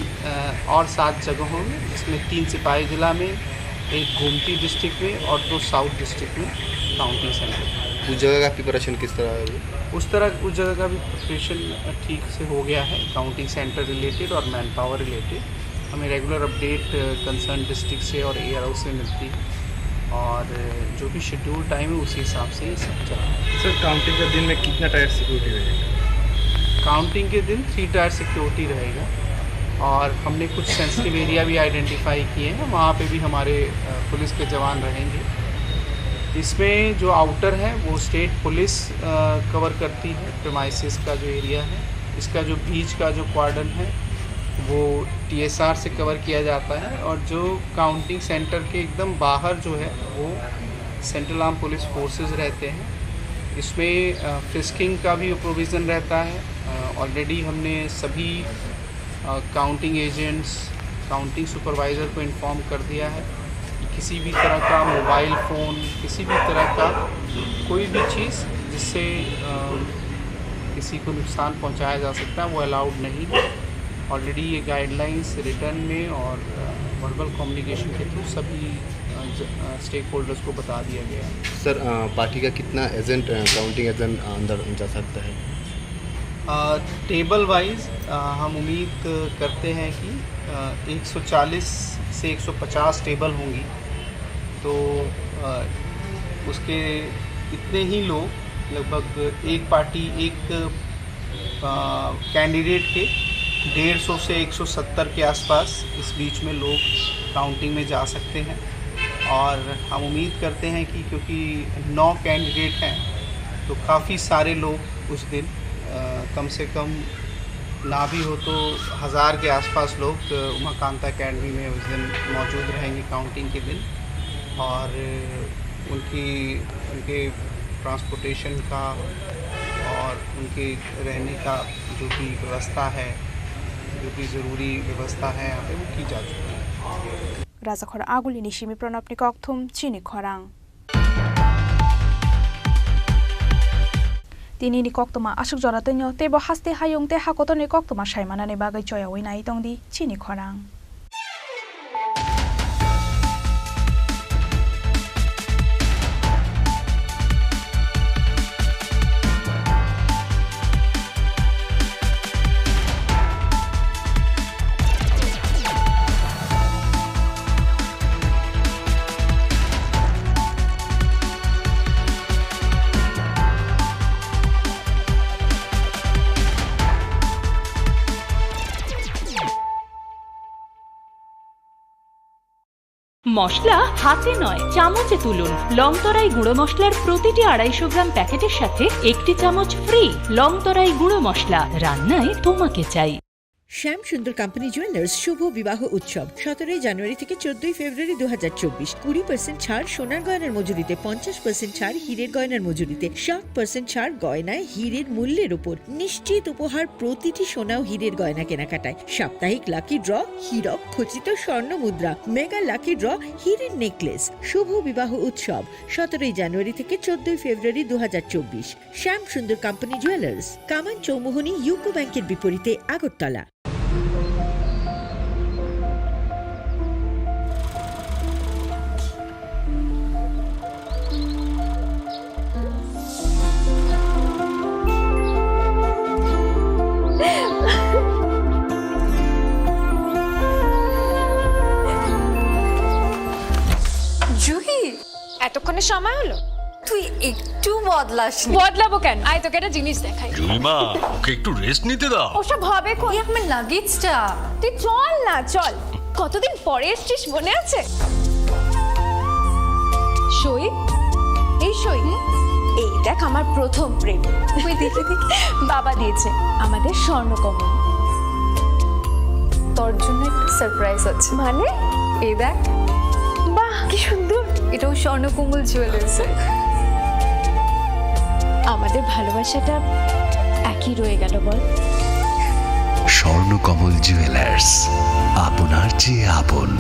और 7 जगहों में, इसमें 3 सिपाही ज़िला में, एक गोमती डिस्ट्रिक्ट में और 2 साउथ डिस्ट्रिक्ट में काउंटिंग सेंटर। उस जगह का प्रिपरेशन किस तरह है? उस जगह का भी प्रिपरेशन ठीक से हो गया है, काउंटिंग सेंटर रिलेटेड और मैन पावर रिलेटेड। हमें रेगुलर अपडेट कंसर्न डिस्ट्रिक्ट से और ARO से मिलती है और जो भी शेड्यूल टाइम है उसी हिसाब से ये सब चल रहा है। सर, काउंटिंग के दिन में कितना टायर सिक्योरिटी रहेगा? काउंटिंग के दिन 3 टायर सिक्योरिटी रहेगा और हमने कुछ सेंसिटिव एरिया भी आइडेंटिफाई किए हैं, वहाँ पे भी हमारे पुलिस के जवान रहेंगे। इसमें जो आउटर है वो स्टेट पुलिस कवर करती है, प्रीमाइसेस का जो एरिया है। इसका जो बीच का जो क्वार्डन है वो TSR से कवर किया जाता है और जो काउंटिंग सेंटर के एकदम बाहर जो है वो सेंट्रल आर्म पुलिस फोर्सेस रहते हैं। इसमें फ्रिस्किंग का भी प्रोविज़न रहता है। ऑलरेडी हमने सभी काउंटिंग एजेंट्स, काउंटिंग सुपरवाइज़र को इन्फॉर्म कर दिया है कि किसी भी तरह का मोबाइल फ़ोन, किसी भी तरह का कोई भी चीज़ जिससे किसी को नुकसान पहुंचाया जा सकता है वो अलाउड नहीं है। ऑलरेडी ये गाइडलाइंस रिटर्न में और वर्बल कम्युनिकेशन के थ्रू सभी स्टेक होल्डर्स को बता दिया गया है। सर, पार्टी का कितना एजेंट, काउंटिंग एजेंट अंदर जा सकता है? टेबल वाइज हम उम्मीद करते हैं कि 140 से 150 टेबल होंगी, तो उसके इतने ही लोग, लगभग एक पार्टी, एक कैंडिडेट के 150 से 170 के आसपास इस बीच में लोग काउंटिंग में जा सकते हैं। और हम उम्मीद करते हैं कि क्योंकि 9 कैंडिडेट हैं तो काफ़ी सारे लोग उस दिन कम से कम ना भी हो तो 1000 के आसपास लोग उमाकांता अकेडमी में उस दिन मौजूद रहेंगे काउंटिंग के दिन। और उनके ट्रांसपोर्टेशन का और उनके रहने का जो भी व्यवस्था है, जो भी ज़रूरी व्यवस्था है यहाँ पे वो की जा चुकी है। राजाखर आगुलिनी सिमी प्रणबनि कक्थुम चिनी खरां तिनी कक्तमा आसुक जरातन्यो तेबो हास्ते हायुंते हाकोतनि कक्तमा साइमानानि बागै चयावै नाइ तंदि चिनी खरां। মশলা হাতে নয় চামচে তুলুন। লংতরাই গুঁড়ো মশলার প্রতিটি 250 গ্রাম প্যাকেটের সাথে 1টি চামচ ফ্রি। লংতরাই গুঁড়ো মশলা, রান্নায় তোমাকে চাই। শ্যাম সুন্দর কোম্পানি জুয়েলার্স শুভ বিবাহ উৎসব 17 জানুয়ারি থেকে 14 ফেব্রুয়ারি 2024। 20% ছাড় সোনার গয়নার মজুরিতে, 50% ছাড় হীরের গয়নার মজুরিতে, 60% ছাড় গয়নায় হীরের মূল্যের উপর, নিশ্চিত উপহার প্রতিটি সোনা ও হীরের গয়না কেনাকাটায়, সাপ্তাহিক লাকি ড্র, হীরক খচিত স্বর্ণ মুদ্রা, মেগা লাকি ড্র, হীরের নেকলেস। শুভ বিবাহ উৎসব 17 জানুয়ারি থেকে 14 ফেব্রুয়ারি 2024। শ্যাম সুন্দর কোম্পানি জুয়েলার্স, কামান চৌমুহনী, ইউকো ব্যাংকের বিপরীতে, আগরতলা। জুহি, এতক্ষণে সময় হলো? তুই একটু বদলাসনি। বদলাবো কেন? আয় তোকে একটা জিনিস দেখাই। জুইমা, ওকে একটু রেস্ট নিতে দাও। ওসব হবে কোন? আমার লাগেজটা। তুই চল না, চল। কতদিন পরে এসছিস, মনে আছে? সই, এই সই, এই দেখ আমার প্রথম প্রেম। তুই দেখে দেখি বাবা দিয়েছে আমাদের স্বর্ণকমল। তোর জন্য একটা সারপ্রাইজ আছে। মানে? এই দেখ। বাহ, কি সুন্দর। এটাও স্বর্ণকমল জুয়েলার্সে। আমাদের ভালোবাসাটা একই রয়ে গেল বল। স্বর্ণকমল জুয়েলার্স, আপনার চেয়ে আপন।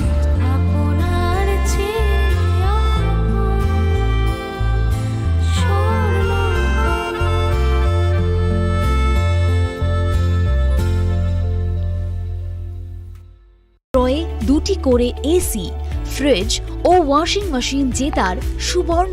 ক্রয়ে 2টি করে এসি, ফ্রিজ ও ওয়াশিং মেশিন জেতার সুবর্ণ